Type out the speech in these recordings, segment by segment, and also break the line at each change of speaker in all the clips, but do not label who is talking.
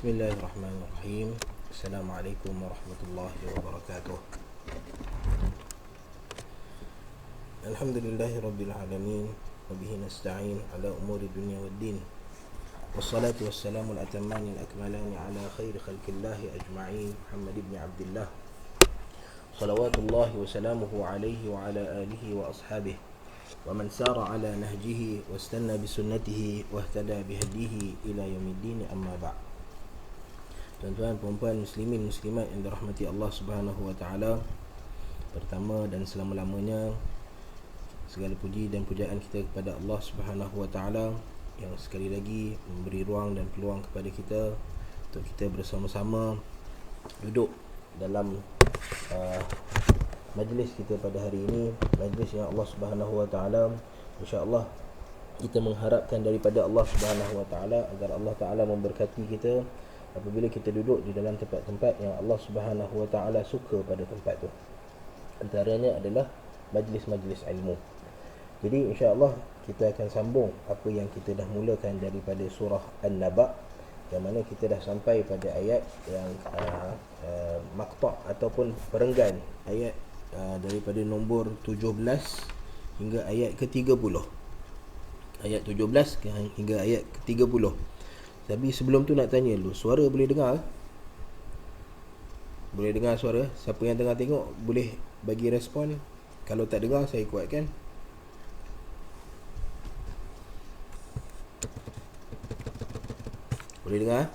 Bismillahirrahmanirrahim. Assalamualaikum warahmatullahi wabarakatuh. Alhamdulillahi rabbil alamin, wa bihi nasta'in ala umuri dunya waddin. Wassalatu wassalamu al-atammani al-akmalani ala khairi khalqillahi ajma'in, Muhammad ibn Abdullah, salawatullahi wa salamuhu alaihi wa ala alihi wa ashabihi wa man sara ala nahjihi wa istanna bisunnatihi wa ihtada bihadihi ila yaumiddin, amma ba'. Tuan-tuan, puan-puan, muslimin, muslimat yang dirahmati Allah Subhanahu wa taala, pertama dan selama-lamanya segala puji dan pujaan kita kepada Allah Subhanahu wa taala yang sekali lagi memberi ruang dan peluang kepada kita untuk kita bersama-sama duduk dalam majlis kita pada hari ini, majlis yang Allah Subhanahu wa taala, insya-Allah kita mengharapkan daripada Allah Subhanahu wa taala agar Allah taala memberkati kita apabila kita duduk di dalam tempat-tempat yang Allah Subhanahu wa taala suka pada tempat tu. Antaranya adalah majlis-majlis ilmu. Jadi insya-Allah kita akan sambung apa yang kita dah mulakan daripada surah An-Naba, yang mana kita dah sampai pada ayat yang maqta' ataupun perenggan ayat daripada nombor 17 hingga ayat ke-30. Ayat 17 hingga ayat ke-30. Tapi sebelum tu nak tanya dulu, suara boleh dengar? Boleh dengar suara? Siapa yang tengah tengok boleh bagi respon. Kalau tak dengar, saya kuatkan. Boleh dengar?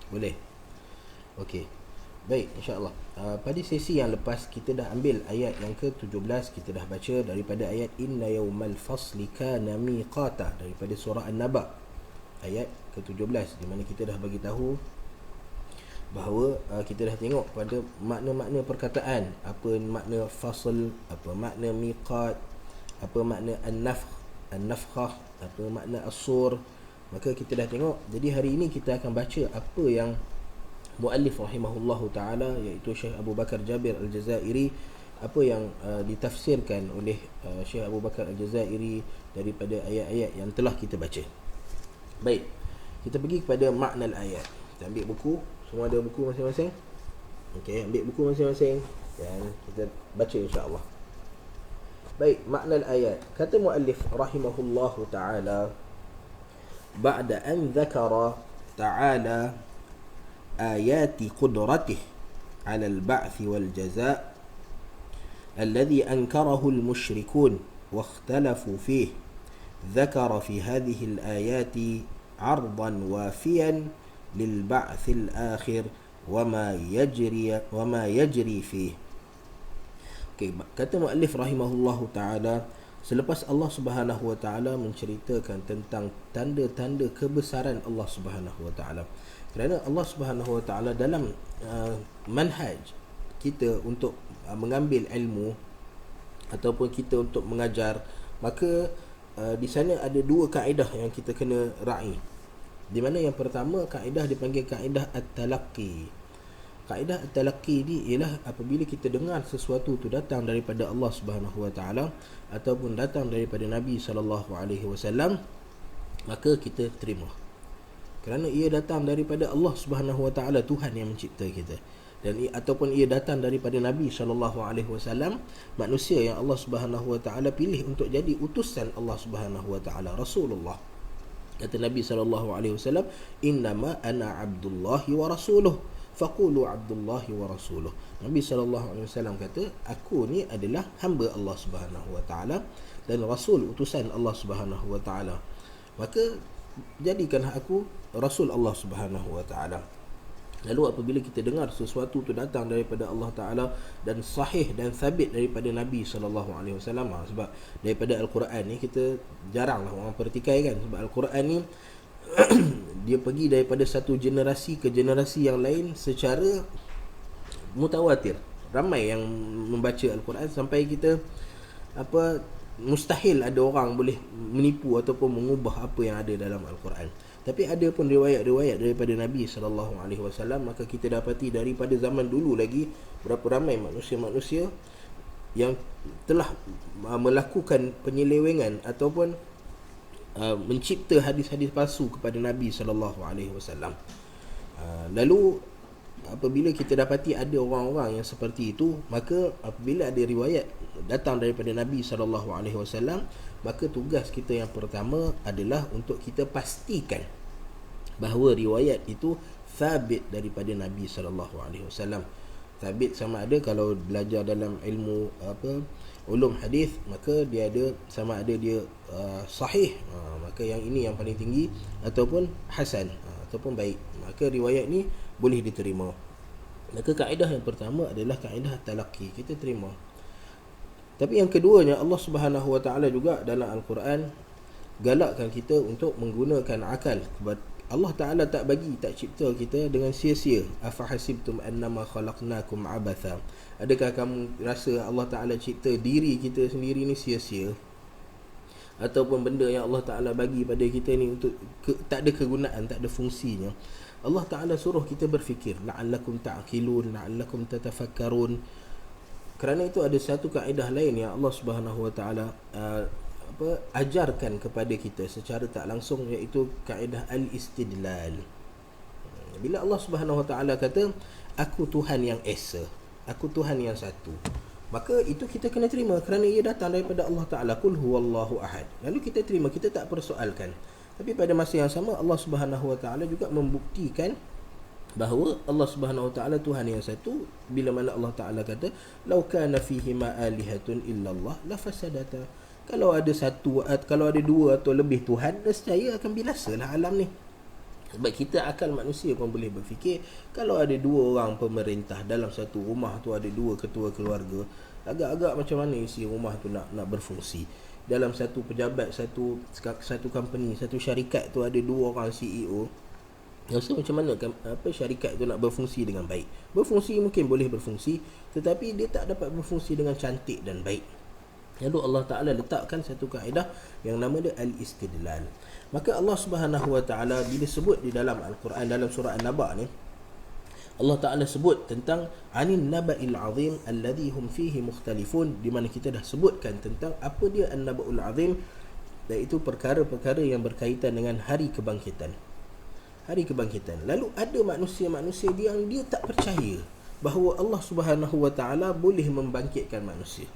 Boleh? Okey. Baik, insya-Allah. Pada sesi yang lepas kita dah ambil ayat yang ke-17, kita dah baca daripada ayat inna yawmal fasli kana miqata daripada surah An-Naba. Ayat ke-17, di mana kita dah bagi tahu bahawa kita dah tengok pada makna-makna perkataan, apa makna fasl, apa makna miqat, apa makna an-nafkhah, apa makna as-sur. Maka kita dah tengok. Jadi hari ini kita akan baca apa yang muallif rahimahullahu taala, iaitu Syekh Abu Bakar Jabir Al-Jazairi, apa yang ditafsirkan oleh Syekh Abu Bakar Al-Jazairi daripada ayat-ayat yang telah kita baca. Baik, kita pergi kepada makna ayat. Kita ambil buku. Semua ada buku masing-masing? Okey, ambil buku masing-masing dan kita baca insya-Allah. Baik, makna ayat. Kata muallif rahimahullahu taala, ba'da an dzakara ta'ala ayati qudratihi 'ala al-ba'th wal jazaa' alladhi ankarahu al-musyrikun wa ikhtalafu fihi, ذكر في هذه الآيات عرضا وافيا للبعث الآخر وما يجري فيه. Okay, kata muallif rahimahullahu taala, selepas Allah Subhanahu wa taala menceritakan tentang tanda-tanda kebesaran Allah Subhanahu wa taala. Kerana Allah Subhanahu wa taala dalam manhaj kita untuk mengambil ilmu ataupun kita untuk mengajar, maka di sana ada dua kaedah yang kita kena raih. Di mana yang pertama, kaedah dipanggil kaedah at-talaqqi. Kaedah at-talaqqi ni ialah apabila kita dengar sesuatu tu datang daripada Allah Subhanahu wa taala ataupun datang daripada Nabi sallallahu alaihi wasallam, maka kita terima. Kerana ia datang daripada Allah Subhanahu wa taala, Tuhan yang mencipta kita. Dan ataupun ia datang daripada Nabi SAW, manusia yang Allah Subhanahu wa taala pilih untuk jadi utusan Allah Subhanahu wa taala, Rasulullah. Kata Nabi SAW, innama ana abdullahi wa rasuluh faqulu abdullahi wa rasuluh. Nabi SAW kata, aku ni adalah hamba Allah Subhanahu wa taala dan rasul, utusan Allah Subhanahu wa taala. Maka jadikanlah aku rasul Allah Subhanahu wa taala. Lalu apabila kita dengar sesuatu tu datang daripada Allah Ta'ala dan sahih dan sabit daripada Nabi SAW, sebab daripada Al-Quran ni kita jaranglah orang pertikai kan, sebab Al-Quran ni dia pergi daripada satu generasi ke generasi yang lain secara mutawatir. Ramai yang membaca Al-Quran sampai kita mustahil ada orang boleh menipu ataupun mengubah apa yang ada dalam Al-Quran. Tapi ada pun riwayat-riwayat daripada Nabi SAW, maka kita dapati daripada zaman dulu lagi berapa ramai manusia-manusia yang telah melakukan penyelewengan ataupun mencipta hadis-hadis palsu kepada Nabi SAW. Lalu apabila kita dapati ada orang-orang yang seperti itu, maka apabila ada riwayat datang daripada Nabi SAW, maka tugas kita yang pertama adalah untuk kita pastikan bahawa riwayat itu thabit daripada Nabi SAW. Thabit sama ada, kalau belajar dalam ilmu ulum hadis, maka dia ada sama ada dia sahih, maka yang ini yang paling tinggi, ataupun hasan, ataupun baik, maka riwayat ni boleh diterima. Maka kaedah yang pertama adalah kaedah talaqi, kita terima. Tapi yang keduanya, Allah Subhanahu Wa Taala juga dalam Al-Quran galakkan kita untuk menggunakan akal. Allah Ta'ala tak cipta kita dengan sia-sia. Afahasibtum annama khalaqnakum abatha. Adakah kamu rasa Allah Ta'ala cipta diri kita sendiri ni sia-sia? Ataupun benda yang Allah Ta'ala bagi pada kita ni untuk tak ada kegunaan, tak ada fungsinya. Allah Ta'ala suruh kita berfikir, la'allakum ta'qilun, la'allakum tatafakkarun. Kerana itu ada satu kaedah lain yang Allah Subhanahu Wa Ta'ala ajarkan kepada kita secara tak langsung, iaitu kaedah al-istidlal. Bila Allah Subhanahu Wa Ta'ala kata, aku Tuhan yang esa, aku Tuhan yang satu, maka itu kita kena terima kerana ia datang daripada Allah Ta'ala. Qul huwallahu ahad. Lalu kita terima, kita tak persoalkan. Tapi pada masa yang sama, Allah Subhanahu Wa Ta'ala juga membuktikan bahawa Allah Subhanahu Wa Ta'ala Tuhan yang satu. Bila mana Allah Ta'ala kata, lau kana fihima alihatun illallah la fasadata. Kalau ada dua atau lebih Tuhan, nescaya akan binasalah alam ni. Sebab kita akal manusia pun boleh berfikir, kalau ada dua orang pemerintah dalam satu rumah tu, ada dua ketua keluarga, agak-agak macam mana isi rumah tu nak berfungsi. Dalam satu pejabat, satu company, satu syarikat tu ada dua orang CEO. Rasa macam mana syarikat tu nak berfungsi dengan baik? Berfungsi mungkin boleh berfungsi, tetapi dia tak dapat berfungsi dengan cantik dan baik. Lalu Allah Ta'ala letakkan satu kaedah yang nama dia al-istidlal. Maka Allah Subhanahu Wa Ta'ala bila sebut di dalam Al-Quran, dalam surah An-Naba ni, Allah Ta'ala sebut tentang anin naba'il azim alladhi hum fihi mukhtalifun, di mana kita dah sebutkan tentang apa dia an-naba'ul azim, iaitu perkara-perkara yang berkaitan dengan hari kebangkitan. Hari kebangkitan. Lalu ada manusia-manusia yang dia tak percaya bahawa Allah Subhanahu Wa Ta'ala boleh membangkitkan manusia.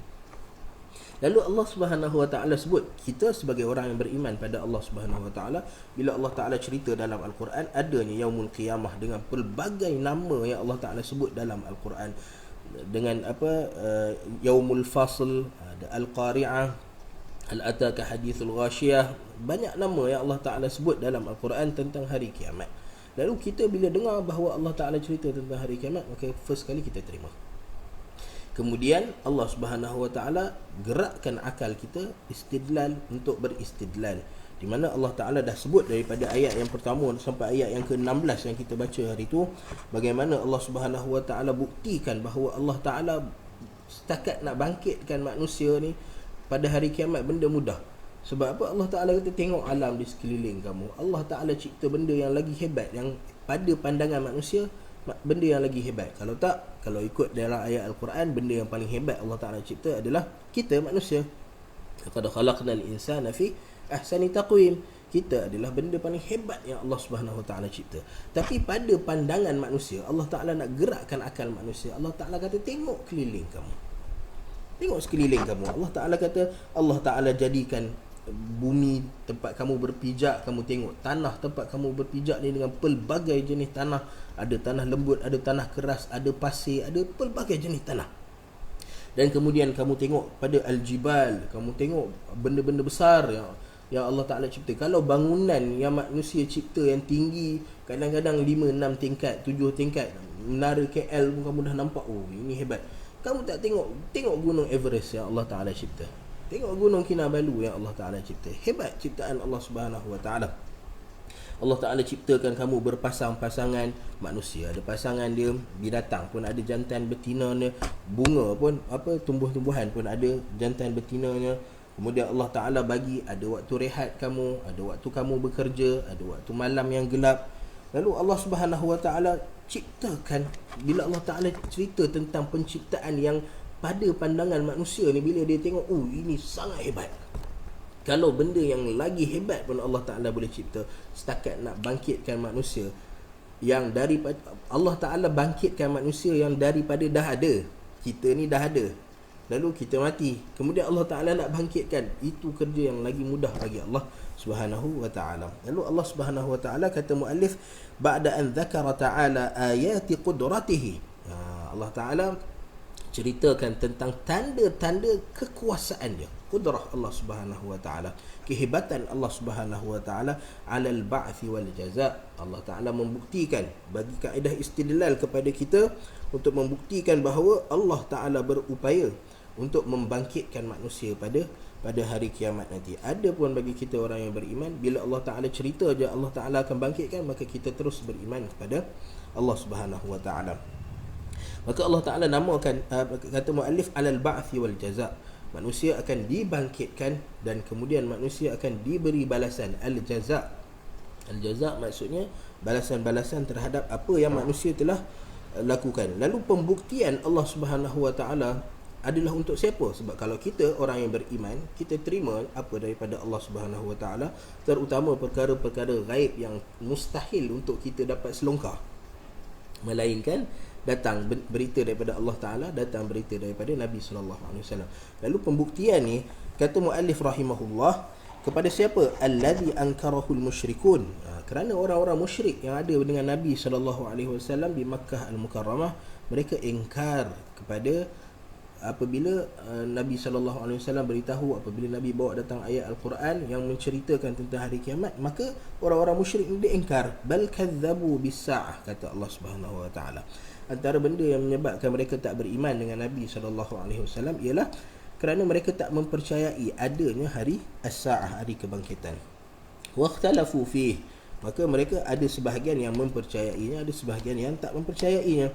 Lalu Allah Subhanahu Wa Ta'ala sebut, kita sebagai orang yang beriman pada Allah Subhanahu Wa Ta'ala, bila Allah Ta'ala cerita dalam Al-Quran adanya yaumul qiyamah dengan pelbagai nama yang Allah Ta'ala sebut dalam Al-Quran, dengan yaumul fasl, ada al-qari'ah, al-ataka hadithul ghashiyah, banyak nama yang Allah Ta'ala sebut dalam Al-Quran tentang hari kiamat. Lalu kita bila dengar bahawa Allah Ta'ala cerita tentang hari kiamat, maka first kali kita terima. Kemudian Allah Subhanahu Wa Ta'ala gerakkan akal kita istidlal, untuk beristidlal, di mana Allah Ta'ala dah sebut daripada ayat yang pertama sampai ayat yang ke-16 yang kita baca hari itu, bagaimana Allah Subhanahu Wa Ta'ala buktikan bahawa Allah Ta'ala setakat nak bangkitkan manusia ni pada hari kiamat benda mudah. Sebab apa? Allah Ta'ala kata, tengok alam di sekeliling kamu. Allah Ta'ala cipta benda yang lagi hebat, yang pada pandangan manusia benda yang lagi hebat. Kalau ikut dalam ayat Al-Quran, benda yang paling hebat Allah Ta'ala cipta adalah kita manusia. Laqad khalaqnal insana fi ahsani taqwim. Kita adalah benda paling hebat yang Allah Subhanahu Wa Ta'ala cipta. Tapi pada pandangan manusia, Allah Ta'ala nak gerakkan akal manusia. Allah Ta'ala kata, tengok keliling kamu, tengok sekeliling kamu. Allah Ta'ala kata, Allah Ta'ala jadikan bumi tempat kamu berpijak. Kamu tengok tanah tempat kamu berpijak ni dengan pelbagai jenis tanah. Ada tanah lembut, ada tanah keras, ada pasir, ada pelbagai jenis tanah. Dan kemudian kamu tengok pada al-jibal, kamu tengok benda-benda besar yang Allah Ta'ala cipta. Kalau bangunan yang manusia cipta yang tinggi, kadang-kadang 5, 6 tingkat, 7 tingkat, menara KL pun kamu dah nampak, oh ini hebat. Kamu tak tengok gunung Everest yang Allah Ta'ala cipta. Tengok gunung Kinabalu yang Allah Ta'ala cipta. Hebat ciptaan Allah Subhanahu Wa Ta'ala. Allah Ta'ala ciptakan kamu berpasang-pasangan. Manusia ada pasangan dia, binatang pun ada jantan betinanya, bunga pun tumbuh-tumbuhan pun ada jantan betinanya. Kemudian Allah Ta'ala bagi ada waktu rehat kamu, ada waktu kamu bekerja, ada waktu malam yang gelap. Lalu Allah Subhanahu Wa Ta'ala ciptakan, bila Allah Ta'ala cerita tentang penciptaan yang pada pandangan manusia ni, bila dia tengok, ini sangat hebat. Kalau benda yang lagi hebat pun Allah Ta'ala boleh cipta, setakat nak bangkitkan manusia yang daripada Allah Ta'ala bangkitkan manusia yang daripada dah ada. Kita ni dah ada, lalu kita mati, kemudian Allah Ta'ala nak bangkitkan, itu kerja yang lagi mudah bagi Allah Subhanahu wa Ta'ala. Lalu Allah Subhanahu wa Ta'ala, kata muallif, ba'da an dzakara ta'ala ayati qudratihi, Allah Ta'ala ceritakan tentang tanda-tanda kekuasaan dia, kudrah Allah Subhanahu wa Ta'ala, kehebatan Allah Subhanahu wa Ta'ala alal ba'thi wal jaza'. Allah Ta'ala membuktikan, bagi kaedah istidlal kepada kita, untuk membuktikan bahawa Allah Ta'ala berupaya untuk membangkitkan manusia pada hari kiamat nanti. Ada pun bagi kita orang yang beriman, bila Allah Ta'ala cerita je Allah Ta'ala akan bangkitkan, maka kita terus beriman kepada Allah Subhanahu wa Ta'ala. Maka Allah Ta'ala namakan, kata muallif, alal ba'thi wal jaza', manusia akan dibangkitkan dan kemudian manusia akan diberi balasan. Al-jaza', al-jaza' maksudnya balasan-balasan terhadap apa yang manusia telah lakukan. Lalu pembuktian Allah Subhanahu wa Ta'ala adalah untuk siapa? Sebab kalau kita orang yang beriman, kita terima apa daripada Allah Subhanahu wa Ta'ala, terutama perkara-perkara gaib yang mustahil untuk kita dapat selongkar, melainkan datang berita daripada Allah Ta'ala, datang berita daripada Nabi SAW. Lalu pembuktian ni, kata muallif rahimahullah, kepada siapa? Alladhi ankarahul musyrikun, kerana orang-orang musyrik yang ada dengan Nabi SAW di Makkah Al-Mukarramah, mereka ingkar kepada apabila Nabi SAW beritahu, apabila Nabi bawa datang ayat Al-Quran yang menceritakan tentang hari kiamat, maka orang-orang musyrik ini dia ingkar. Bal kadzabu bis-sa'ah, kata Allah Subhanahu wa Ta'ala. Antara benda yang menyebabkan mereka tak beriman dengan Nabi SAW ialah kerana mereka tak mempercayai adanya hari as-sa'ah, hari kebangkitan. Wakhtalafu fih, maka mereka ada sebahagian yang mempercayainya, ada sebahagian yang tak mempercayainya.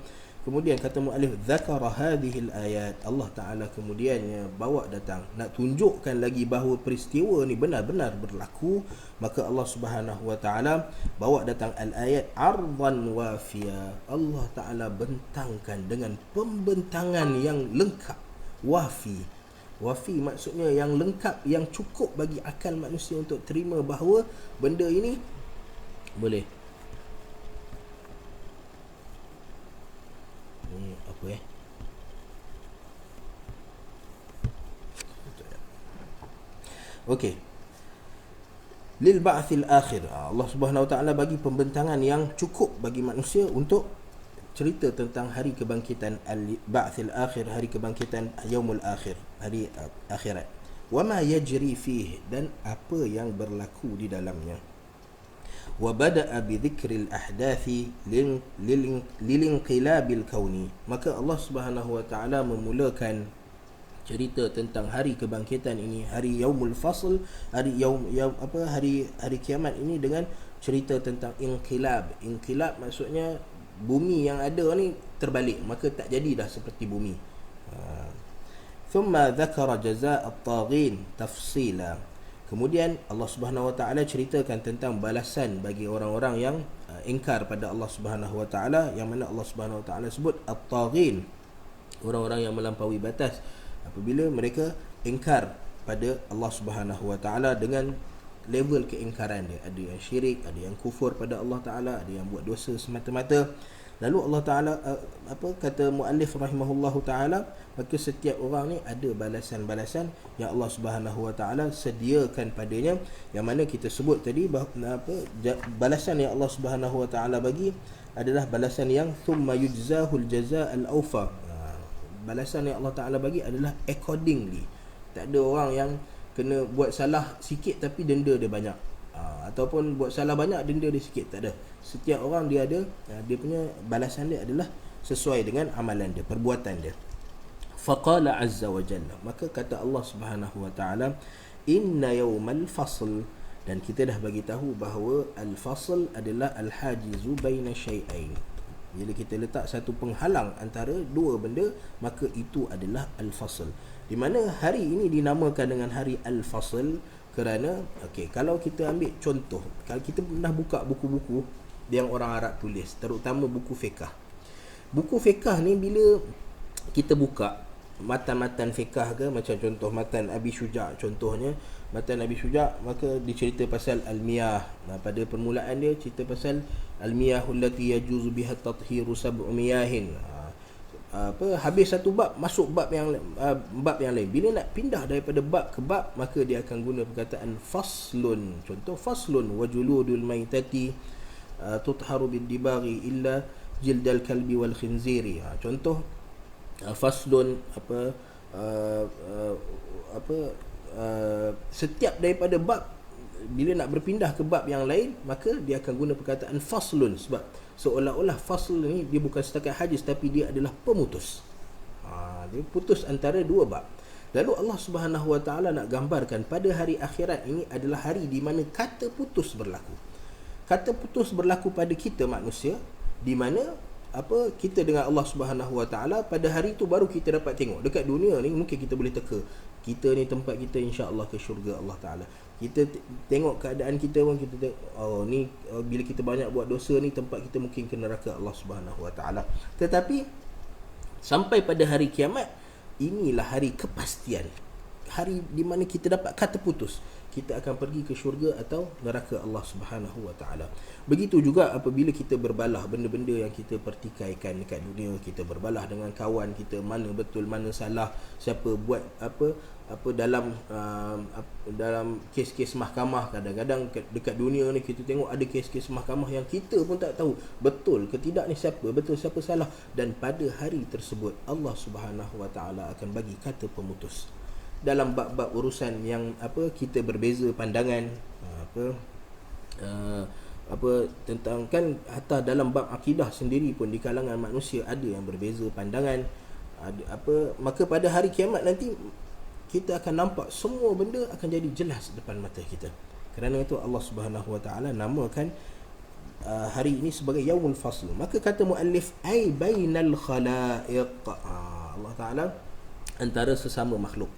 Kemudian kata muallif, dzakara hadhil ayat, Allah Ta'ala kemudiannya bawa datang nak tunjukkan lagi bahawa peristiwa ni benar-benar berlaku. Maka Allah Subhanahu wa Ta'ala bawa datang al-ayat ardan wafia, Allah Ta'ala bentangkan dengan pembentangan yang lengkap. Wafi, wafi maksudnya yang lengkap, yang cukup bagi akal manusia untuk terima bahawa benda ini boleh. Apa okey, lil ba'thil akhir, Allah Subhanahu wa Ta'ala bagi pembentangan yang cukup bagi manusia untuk cerita tentang hari kebangkitan, al-ba'thil akhir, hari kebangkitan, yaumul akhir, hari akhirat. Wa ma yajri fihi, dan apa yang berlaku di dalamnya. Wa bada'a bi dzikril ahdathi lilinqilabil kauni, maka Allah Subhanahu wa Ta'ala memulakan cerita tentang hari kebangkitan ini, hari yaumul fasl, hari hari kiamat ini dengan cerita tentang inqilab. Inqilab maksudnya bumi yang ada ni terbalik, maka tak jadi dah seperti bumi. Thumma dzakara jazaa at-taghin tafsila, kemudian Allah Subhanahu wa Ta'ala ceritakan tentang balasan bagi orang-orang yang ingkar pada Allah Subhanahu wa Ta'ala, yang mana Allah Subhanahu wa Ta'ala sebut at-taghin, orang-orang yang melampaui batas, apabila mereka ingkar pada Allah Subhanahu wa Ta'ala dengan level keingkaran dia. Ada yang syirik, ada yang kufur pada Allah Ta'ala, ada yang buat dosa semata-mata. Lalu Allah Ta'ala kata muallif rahimahullahu ta'ala, maka setiap orang ni ada balasan-balasan yang Allah Subhanahu wa Ta'ala sediakan padanya, yang mana kita sebut tadi balasan yang Allah Subhanahu wa Ta'ala bagi adalah balasan yang thumma yujzahul jazaa'al awfa. Balasan yang Allah Ta'ala bagi adalah accordingly. Tak ada orang yang kena buat salah sikit tapi denda dia banyak, ataupun buat salah banyak denda dia sikit. Tak ada. Setiap orang dia ada, dia punya balasan dia adalah sesuai dengan amalan dia, perbuatan dia. Faqala azza wa jalla, maka kata Allah Subhanahu wa Ta'ala, inna yawmal fasl, dan kita dah bagi tahu bahawa al-fasl adalah al-hajizu baina syai'ain. Bila kita letak satu penghalang antara dua benda, maka itu adalah al-fasl. Di mana hari ini dinamakan dengan hari al-fasl kerana kalau kita ambil contoh, kalau kita pernah buka buku-buku yang orang Arab tulis, terutama buku fiqh. Buku fiqh ni bila kita buka, matan-matan fiqah ke, macam contoh matan Abi Syuja' contohnya, matan Abi Syuja' maka dicerita pasal al-miyah. Pada permulaan dia cerita pasal al-miyah allati yajuzu biha tathiru sab'u miyahin. Habis satu bab masuk bab yang lain. Bila nak pindah daripada bab ke bab, maka dia akan guna perkataan faslun. Contoh faslun wa juludul maitati tutharu bid dibaghi illa jildal kalbi wal khinziri. Contoh faslun setiap daripada bab, bila nak berpindah ke bab yang lain, maka dia akan guna perkataan faslun, sebab seolah-olah fasl ni dia bukan setakat hadis, tapi dia adalah pemutus. Dia putus antara dua bab. Lalu Allah Subhanahu Wa Taala nak gambarkan pada hari akhirat ini adalah hari di mana kata putus berlaku. Kata putus berlaku pada kita manusia, di mana kita dengan Allah Subhanahu Wa Taala pada hari itu baru kita dapat tengok. Dekat dunia ni mungkin kita boleh teka, kita ni tempat kita insya-Allah ke syurga Allah Taala. Kita tengok keadaan kita pun, kita tengok ni bila kita banyak buat dosa ni, tempat kita mungkin ke neraka Allah Subhanahu Wa Taala. Tetapi sampai pada hari kiamat, inilah hari kepastian, hari di mana kita dapat kata putus, kita akan pergi ke syurga atau neraka Allah Subhanahu Wa Taala. Begitu juga apabila kita berbalah benda-benda yang kita pertikaikan dekat dunia, kita berbalah dengan kawan kita, mana betul mana salah, siapa buat apa dalam kes-kes mahkamah. Kadang-kadang dekat dunia ni kita tengok ada kes-kes mahkamah yang kita pun tak tahu betul ke tidak ni, siapa betul siapa salah, dan pada hari tersebut Allah Subhanahu Wa Taala akan bagi kata pemutus. Dalam bab-bab urusan yang kita berbeza pandangan, tentang, kan hatta dalam bab akidah sendiri pun di kalangan manusia ada yang berbeza pandangan, maka pada hari kiamat nanti kita akan nampak semua benda akan jadi jelas depan mata kita. Kerana itu Allah Subhanahu Wa Taala namakan hari ini sebagai yaumul fasl. Maka kata muallif ai bainal khalaiq, Allah Taala antara sesama makhluk,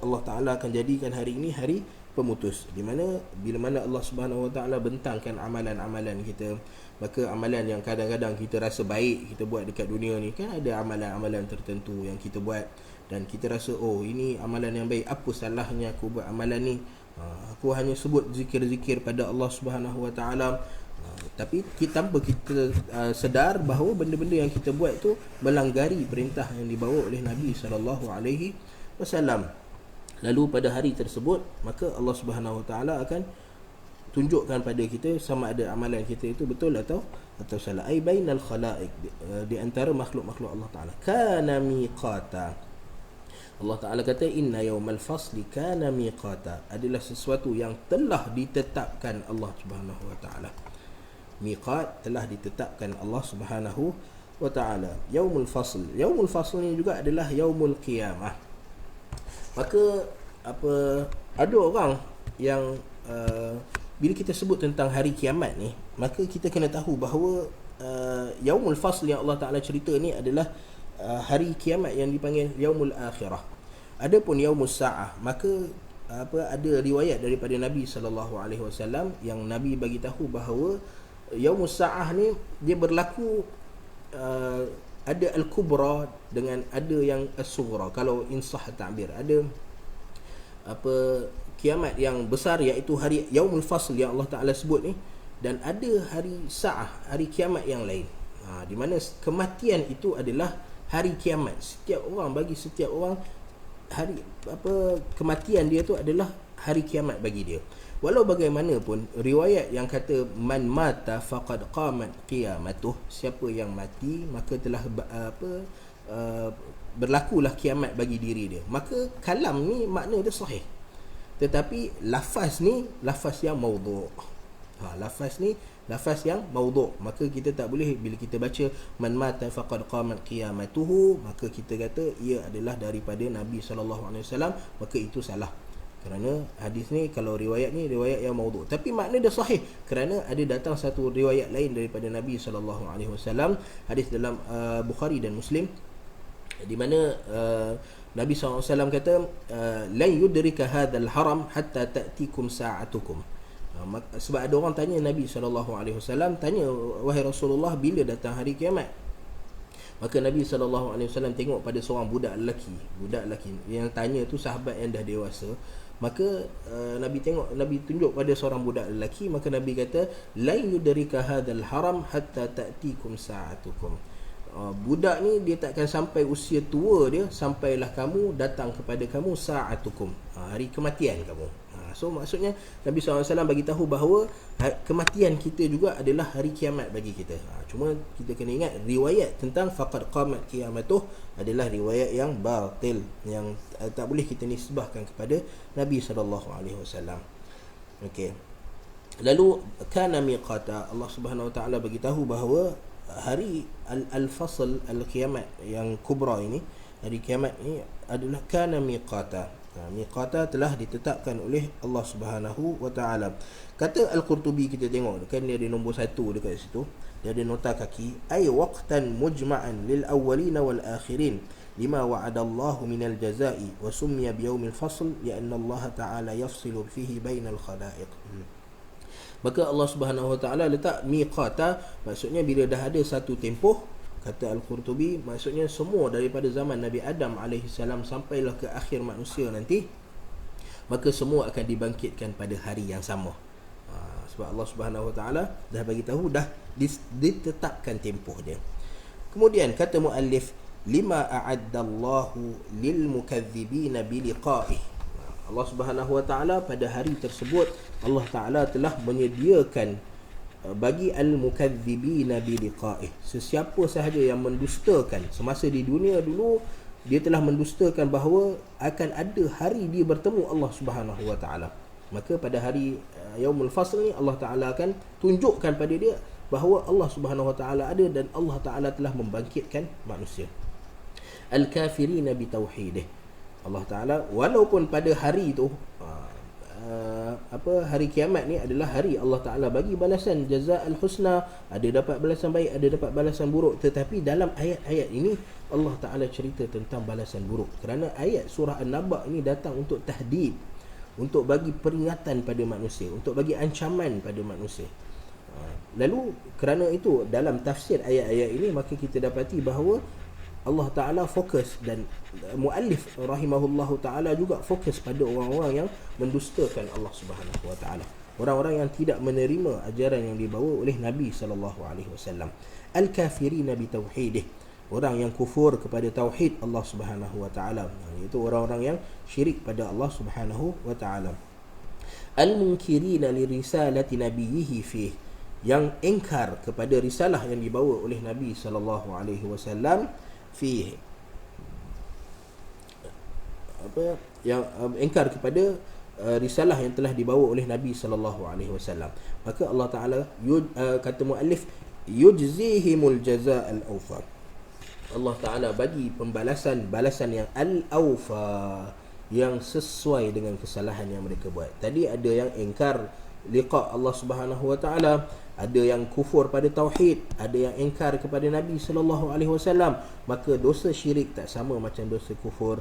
Allah Taala akan jadikan hari ini hari pemutus, di mana bila mana Allah Subhanahu Wa Taala bentangkan amalan-amalan kita, maka amalan yang kadang-kadang kita rasa baik kita buat dekat dunia ni, kan ada amalan-amalan tertentu yang kita buat dan kita rasa ini amalan yang baik, apa salahnya aku buat amalan ni, aku hanya sebut zikir-zikir pada Allah Subhanahu Wa Taala, tapi tanpa kita sedar bahawa benda-benda yang kita buat tu melanggari perintah yang dibawa oleh Nabi sallallahu alaihi wasallam. Lalu pada hari tersebut, maka Allah Subhanahu Wa Taala akan tunjukkan pada kita sama ada amalan kita itu betul atau salah. Ai bainal khalaiq, di antara makhluk-makhluk Allah Taala. Kana miqata, Allah Ta'ala kata inna yawmal fasli kana miqata, adalah sesuatu yang telah ditetapkan Allah Subhanahu Wa Ta'ala. Miqat telah ditetapkan Allah Subhanahu Wa Ta'ala. Yaumul fasl ni juga adalah yaumul qiyamah. Maka ada orang yang bila kita sebut tentang hari kiamat ni, maka kita kena tahu bahawa yaumul fasl yang Allah Ta'ala cerita ni adalah hari kiamat yang dipanggil yaumul akhirah. Adapun yaumus saah, maka ada riwayat daripada Nabi sallallahu alaihi wasallam yang Nabi bagi tahu bahawa yaumus saah ni dia berlaku, ada al-kubra dengan ada yang as-sughra. Kalau insah ta'bir, ada kiamat yang besar iaitu hari yaumul fasl yang Allah Taala sebut ni, dan ada hari saah, hari kiamat yang lain, di mana kematian itu adalah hari kiamat. Bagi setiap orang hari kematian dia tu adalah hari kiamat bagi dia. Walau bagaimanapun, riwayat yang kata man mata faqad qamat qiyamatuh, siapa yang mati maka telah berlakulah kiamat bagi diri dia. Maka kalam ni makna dia sahih, tetapi lafaz ni lafaz yang maudhu'. Lafaz yang maudhu', maka kita tak boleh bila kita baca man mata faqad qamat qiyamatuhu, maka kita kata ia adalah daripada Nabi sallallahu alaihi wasallam, maka itu salah. Kerana hadis ni, kalau riwayat ni riwayat yang maudhu', tapi makna dia sahih kerana ada datang satu riwayat lain daripada Nabi sallallahu alaihi wasallam, hadis dalam Bukhari dan Muslim, di mana Nabi sallallahu alaihi wasallam kata la yudrika hadzal haram hatta ta'tikum sa'atukum. Sebab ada orang tanya Nabi SAW, tanya, wahai Rasulullah, bila datang hari kiamat? Maka Nabi SAW tengok pada seorang budak lelaki yang tanya tu sahabat yang dah dewasa. Maka Nabi tunjuk pada seorang budak lelaki. Maka Nabi kata, la yudrika hadzal haram hatta ta'tikum sa'atukum. Budak ni dia takkan sampai usia tua dia sampailah kamu datang kepada kamu sa'atukum, hari kematian kamu. So maksudnya Nabi SAW bagi tahu bahawa kematian kita juga adalah hari kiamat bagi kita. Cuma kita kena ingat riwayat tentang faqad qamat qiyamatuh adalah riwayat yang batil, yang tak boleh kita nisbahkan kepada Nabi SAW. Okey. Lalu kana miqata, Allah Subhanahu Wa Taala bagi tahu bahawa hari al-fasl al-kiamat yang kubra ini, hari kiamat ini adalah kana miqata. Miqata telah ditetapkan oleh Allah Subhanahu Wa Taala. Kata Al-Qurtubi, kita tengok kan dia ada nombor 1 dekat situ. Dia ada nota kaki, ay waqtan mujma'an lil awwalin wal akhirin lima wa'ada Allah min al-jazaa'i wa summiya bi yaumil fasl li'anna Allah Ta'ala yafsilu fihi bainal khalaiq. Maka Allah Subhanahu Wa Taala letak miqata, maksudnya bila dah ada satu tempoh. Kata Al-Qurtubi, maksudnya semua daripada zaman Nabi Adam AS sampailah ke akhir manusia nanti, maka semua akan dibangkitkan pada hari yang sama. Sebab Allah Subhanahu Wa Taala dah bagi tahu, dah ditetapkan tempoh dia. Kemudian kata muallif, lima a'addallahu lil mukadzibina bi liqa'ih. Allah Subhanahu Wa Taala pada hari tersebut Allah Taala telah menyediakan bagi al-mukadzibina bi liqa'ih, sesiapa sahaja yang mendustakan semasa di dunia dulu, dia telah mendustakan bahawa akan ada hari dia bertemu Allah Subhanahu Wa Taala. Maka pada hari Yaumul Fasl ni Allah Taala akan tunjukkan pada dia bahawa Allah Subhanahu Wa Taala ada dan Allah Taala telah membangkitkan manusia. Al-kafirina bi tauhidih, Allah Taala walaupun pada hari itu hari kiamat ni adalah hari Allah Ta'ala bagi balasan jazaa'ul husna, ada dapat balasan baik, ada dapat balasan buruk, tetapi dalam ayat-ayat ini Allah Ta'ala cerita tentang balasan buruk, kerana ayat surah An-Naba ini datang untuk tahdid, untuk bagi peringatan pada manusia, untuk bagi ancaman pada manusia. Lalu kerana itu dalam tafsir ayat-ayat ini, maka kita dapati bahawa Allah Ta'ala fokus, dan muallif rahimahullahu ta'ala juga fokus pada orang-orang yang mendustakan Allah Subhanahu Wa Ta'ala, orang-orang yang tidak menerima ajaran yang dibawa oleh Nabi SAW. Al-kafirina bi tauhidih, orang yang kufur kepada tauhid Allah Subhanahu Wa Ta'ala, iaitu orang-orang yang syirik pada Allah Subhanahu Wa Ta'ala. Al-munkirina li risalati nabiyhi fih, yang engkar kepada risalah yang dibawa oleh Nabi SAW fihi, yang engkar kepada risalah yang telah dibawa oleh Nabi SAW. Maka Allah Ta'ala kata muallif, yujzihimul jazaa'al awfa, Allah Ta'ala bagi balasan yang al-awfa, yang sesuai dengan kesalahan yang mereka buat. Tadi ada yang engkar liqa' Allah Subhanahu Wa Ta'ala, ada yang kufur pada tauhid, ada yang engkar kepada Nabi SAW. Maka dosa syirik tak sama macam dosa kufur,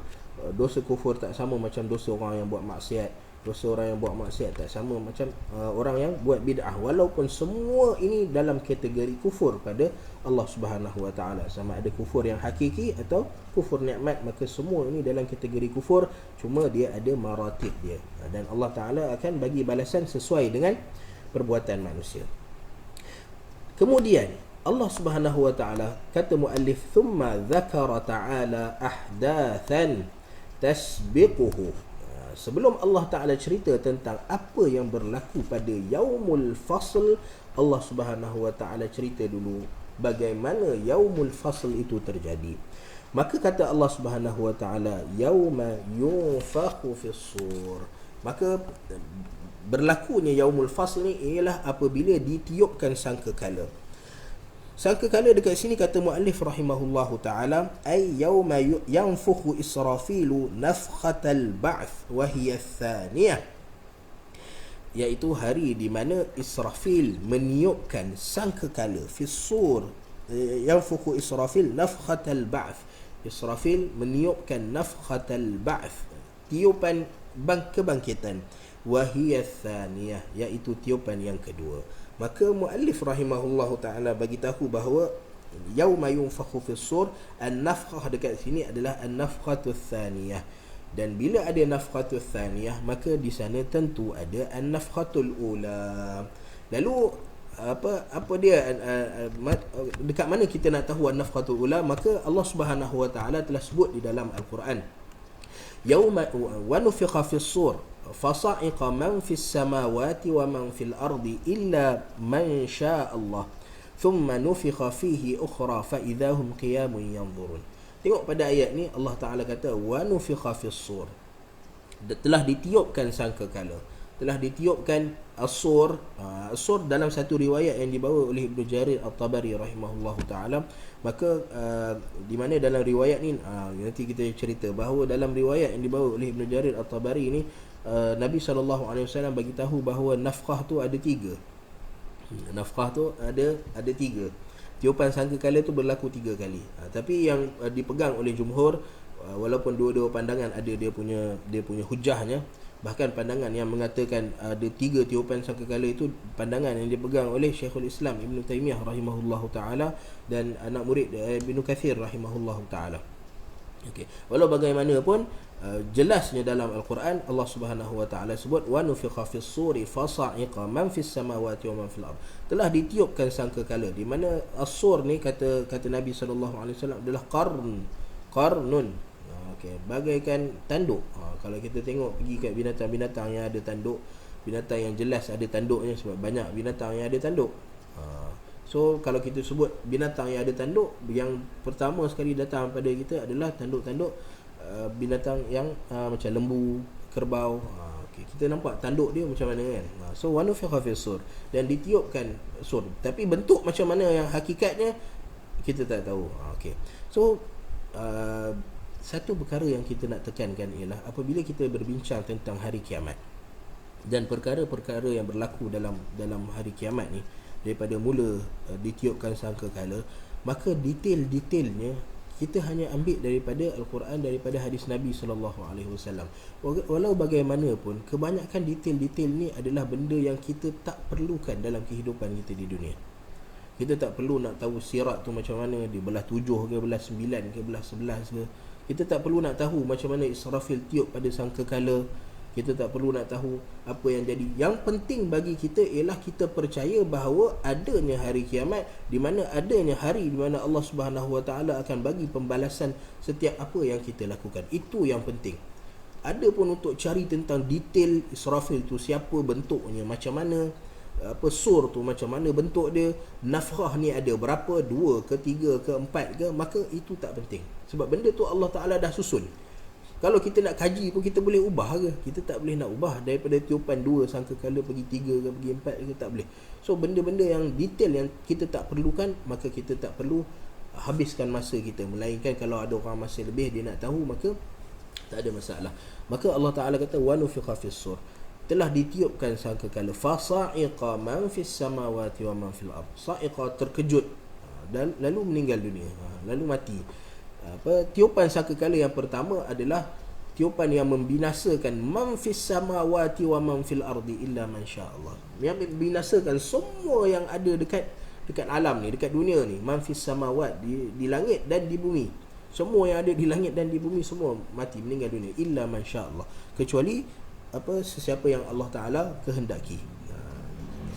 dosa kufur tak sama macam dosa orang yang buat maksiat, dosa orang yang buat maksiat tak sama macam orang yang buat bid'ah, walaupun semua ini dalam kategori kufur pada Allah Subhanahu Wa Ta'ala. Sama ada kufur yang hakiki atau kufur nikmat, maka semua ini dalam kategori kufur, cuma dia ada maratib dia, dan Allah Ta'ala akan bagi balasan sesuai dengan perbuatan manusia. Kemudian Allah Subhanahu Wa Ta'ala, kata muallif, thumma dzakara ta'ala ahdathan tasbiquhu. Sebelum Allah Ta'ala cerita tentang apa yang berlaku pada Yaumul Fasl, Allah Subhanahu Wa Ta'ala cerita dulu bagaimana Yaumul Fasl itu terjadi. Maka kata Allah Subhanahu Wa Ta'ala, yauma yunfakhu fis-sur. Maka berlakunya Yaumul Fasl ni ialah apabila ditiupkan sangkakala. Sangkakala dekat sini kata muallif rahimahullahu ta'ala, ay yauma yanfukhu Israfilu nafkhatal ba'th wa hiya thaniyah, iaitu hari di mana Israfil meniupkan sangkakala fis-sur. Yanfukhu Israfil nafkhatal ba'th, Israfil meniupkan nafkhatal ba'th, tiupan kebangkitan, wa hiya thaniyah, iaitu tiupan yang kedua. Maka muallif rahimahullahu ta'ala bagi tahu bahawa Yauma yunfakhu fis sur, an-nafkhah dekat sini adalah an-nafkhatul thaniyah. Dan bila ada nafkhatul thaniyah, maka di sana tentu ada an-nafkhatul ula. Lalu apa dia dekat mana kita nak tahu an-nafkhatul ula? Maka Allah Subhanahu wa taala telah sebut di dalam Al-Quran, yauma wa nufikha fis sur fasa'iqa man fis samawati wa man fil ardi illa man syaa Allah thumma nufikha fihi ukhra fa idahum qiyamun yanzurun. Tengok pada ayat ni Allah Taala kata wa nufikha fis sur, telah ditiupkan sangkakala, telah ditiupkan as-sur. As-sur dalam satu riwayat yang dibawa oleh Ibnu Jarir At-Tabari rahimahullahu taala, maka di mana dalam riwayat ni nanti kita cerita bahawa dalam riwayat yang dibawa oleh Ibnu Jarir At-Tabari ni Nabi SAW bagi tahu bahawa nafkah tu ada 3. Nafkah tu ada 3. Tiupan sangkakala tu berlaku 3 kali. Tapi yang dipegang oleh jumhur, walaupun dua-dua pandangan ada dia punya hujahnya, bahkan pandangan yang mengatakan ada 3 tiupan sangkakala itu pandangan yang dipegang oleh Syekhul Islam Ibn Taymiyah rahimahullahu taala dan anak murid Ibn Kathir rahimahullahu taala. Okey, walau bagaimanapun jelasnya dalam Al-Quran Allah Subhanahu wa taala sebut wa nufikha fis suri fasa'iqa man fis samawati wa man fil ard, telah ditiupkan sangkakala, di mana as-sur ni kata Nabi sallallahu alaihi wasallam adalah qarnun. Okey, bagaikan tanduk. Kalau kita tengok pergi kat binatang-binatang yang ada tanduk, binatang yang jelas ada tanduknya, sebab banyak binatang yang ada tanduk. So kalau kita sebut binatang yang ada tanduk, yang pertama sekali datang pada kita adalah tanduk-tanduk binatang yang macam lembu, kerbau. Okay, kita nampak tanduk dia macam mana kan. So wa nufikha fis sur, dan ditiupkan sur, tapi bentuk macam mana yang hakikatnya kita tak tahu. Okay. So satu perkara yang kita nak tekankan ialah apabila kita berbincang tentang hari kiamat dan perkara-perkara yang berlaku dalam hari kiamat ni, daripada mula ditiupkan sangkakala, maka detail-detailnya kita hanya ambil daripada Al-Quran, daripada hadis Nabi SAW. Walau bagaimanapun, kebanyakan detail-detail ni adalah benda yang kita tak perlukan dalam kehidupan kita di dunia. Kita tak perlu nak tahu sirat tu macam mana, dia belah 7 ke, belah 9 ke, belah 11 ke. Kita tak perlu nak tahu macam mana Israfil tiup pada sangkakala. Kita tak perlu nak tahu apa yang jadi. Yang penting bagi kita ialah kita percaya bahawa adanya hari kiamat, di mana adanya hari di mana Allah Subhanahu Wa Taala akan bagi pembalasan setiap apa yang kita lakukan. Itu yang penting. Ada pun untuk cari tentang detail Israfil tu, siapa bentuknya, macam mana, apa sur tu macam mana bentuk dia, nafkhah ni ada berapa, 2 ke 3 ke 4 ke, maka itu tak penting. Sebab benda tu Allah Taala dah susun. Kalau kita nak kaji pun kita boleh ubah ke? Kita tak boleh nak ubah daripada tiupan 2 sangkakala pergi 3 ke pergi 4 ke, tak boleh. So benda-benda yang detail yang kita tak perlukan, maka kita tak perlu habiskan masa kita. Melainkan kalau ada orang masa lebih dia nak tahu, maka tak ada masalah. Maka Allah Taala kata wa nufikha fis sur, telah ditiupkan sangkakala, fasa'iqa man fis samawati wa man fil ard. Sa'iqa terkejut dan lalu meninggal dunia, lalu mati. Tiupan sangkakala yang pertama adalah tiupan yang membinasakan man fis samawati wa man fil ardi illa man syaa Allah. Yang membinasakan semua yang ada dekat alam ni, dekat dunia ni, man fis samawat, di langit dan di bumi. Semua yang ada di langit dan di bumi semua mati, meninggal dunia, illa man syaa Allah, kecuali sesiapa yang Allah Taala kehendaki.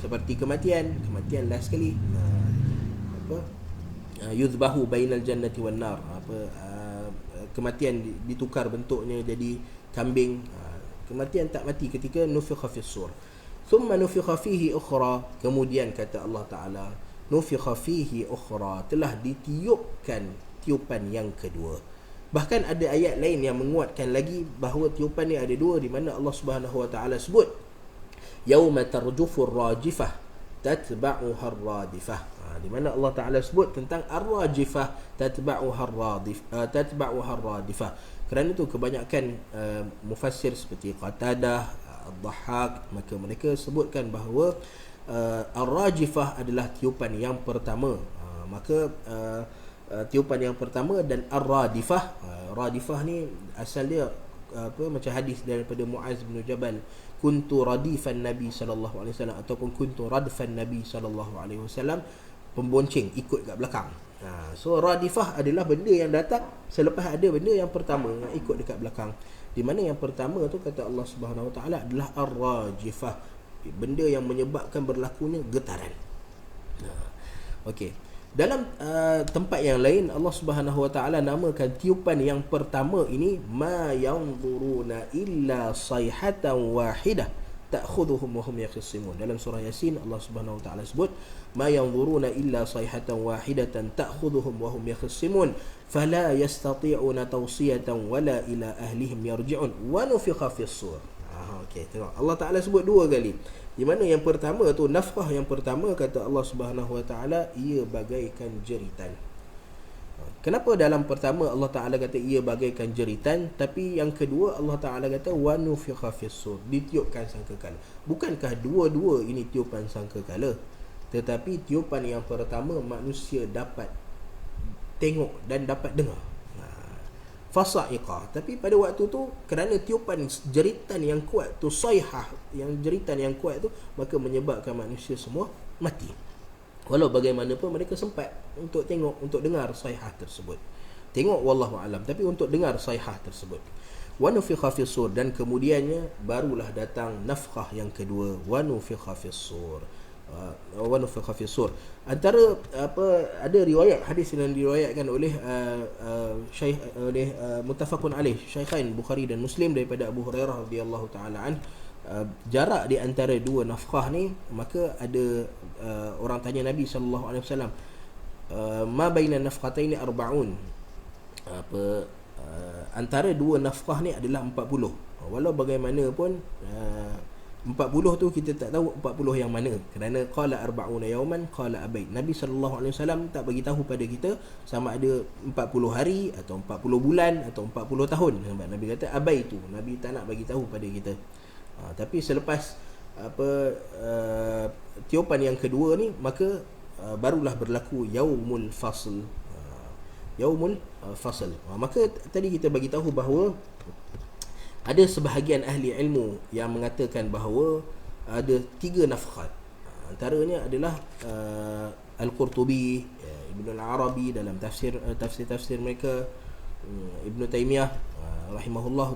Seperti kematian last sekali. Yuzbahu bainal jannati wan nar, kematian ditukar bentuknya jadi kambing. Kematian tak mati ketika nufikha fis sur. Thumma nufikha fihi ukhra, kemudian kata Allah Taala nufikha fihi ukhra, telah ditiupkan tiupan yang kedua. Bahkan ada ayat lain yang menguatkan lagi bahawa tiupan ni ada 2, di mana Allah Subhanahu Wa Taala sebut yauma tarjufur rajifah tatba'uha ar-radifah, di mana Allah Taala sebut tentang ar-rajifah tatba'uha ar-radifah. Kerana itu kebanyakan mufassir seperti Qatadah, Ad-Dhahhak, maka mereka sebutkan bahawa ar-rajifah adalah tiupan yang pertama. Maka tiupan yang pertama, dan ar-radifah, radifah ni asal dia macam hadis daripada Muaz bin Jabal, kuntu radifan Nabi sallallahu alaihi wasallam, ataupun kuntu radfan Nabi sallallahu alaihi wasallam, pembonceng ikut kat belakang. So radifah adalah benda yang datang selepas ada benda yang pertama yang ikut dekat belakang. Di mana yang pertama tu kata Allah Subhanahu Wa Taala adalah ar-rajifah, benda yang menyebabkan berlakunya getaran. Okey. Dalam tempat yang lain Allah Subhanahu Wa Taala namakan tiupan yang pertama ini ma yanzuruna illa sayhatan wahidah ta'khudhuhum wa hum yakhsimun. Dalam surah Yasin Allah Subhanahu Wa Taala sebut ma yanzuruna illa sayhatan wahidatan ta'khudhuhum wa hum yakhsimun fala yastati'una tawsiyatan wala ila ahlihim yarji'un wa nufikha fis sur. Okey, tengok Allah Taala sebut dua kali. Di mana yang pertama tu, nafkah yang pertama kata Allah Subhanahu Wa Taala ia bagaikan jeritan. Kenapa dalam pertama Allah Taala kata ia bagaikan jeritan, tapi yang kedua Allah Taala kata wa nufikha fis sur, ditiupkan sangkakala. Bukankah dua-dua ini tiupan sangkakala? Tetapi tiupan yang pertama manusia dapat tengok dan dapat dengar. Fasa'iqah. Tapi pada waktu tu kerana tiupan jeritan yang kuat tu, sayhah, yang jeritan yang kuat tu, maka menyebabkan manusia semua mati. Walau bagaimanapun mereka sempat untuk tengok, untuk dengar sayhah tersebut. Tengok wallahu alam, tapi untuk dengar sayhah tersebut. Wa nufikha fis sur, dan kemudiannya barulah datang nafkhah yang kedua, wa nufikha fis sur. Wa nufikha fis sur. Antara ada riwayat hadis yang diriwayatkan oleh muttafaqun alaih, Syaikhain Bukhari dan Muslim, daripada Abu Hurairah radhiyallahu taala an. Jarak di antara dua nafkhah ni, maka ada orang tanya Nabi sallallahu alaihi wasallam, ma baina nafkhataini arba'un, antara dua nafkhah ni adalah 40. Walau bagaimanapun 40 tu kita tak tahu 40 yang mana, kerana qala arba'una yawman qala abait. Nabi sallallahu alaihi wasallam tak bagi tahu pada kita sama ada 40 hari atau 40 bulan atau 40 tahun. Sebab Nabi kata abai tu, Nabi tak nak bagi tahu pada kita. Tapi selepas tiupan yang kedua ni, maka barulah berlaku yaumul fasl. Yaumul fasl. Maka tadi kita bagi tahu bahawa ada sebahagian ahli ilmu yang mengatakan bahawa ada 3 nafkhat. Antaranya adalah Al-Qurtubi, Ibn Al-Arabi dalam tafsir mereka, Ibn Taymiyah rahimahumullah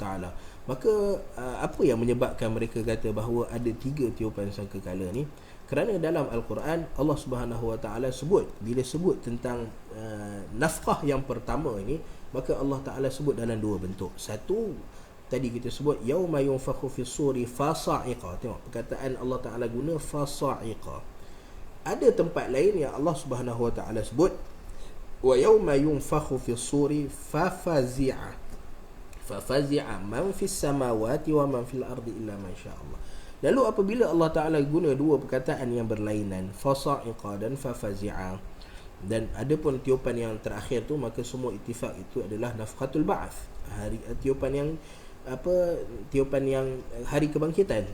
taala. Maka apa yang menyebabkan mereka kata bahawa ada 3 tiupan sangkakala ni? Kerana dalam Al-Quran Allah Subhanahu Wa Taala sebut, bila sebut tentang nafkah yang pertama ini, maka Allah Taala sebut dalam 2 bentuk. Satu, tadi kita sebut yauma yunfakhu fis suri fasa'iqa. Tengok perkataan Allah Taala guna fasa'iqa. Ada tempat lain yang Allah Subhanahu Wa Taala sebut wa yauma yunfakhu fis suri fafazi'a man fis samawati wa man fil ardi illa ma syaa Allah. Lalu apabila Allah Taala guna 2 perkataan yang berlainan, fasa'iqa dan fafazi'a, dan ada pun tiupan yang terakhir tu, maka semua ittifaq itu adalah nafkhatul ba'ats, tiupan yang hari kebangkitan.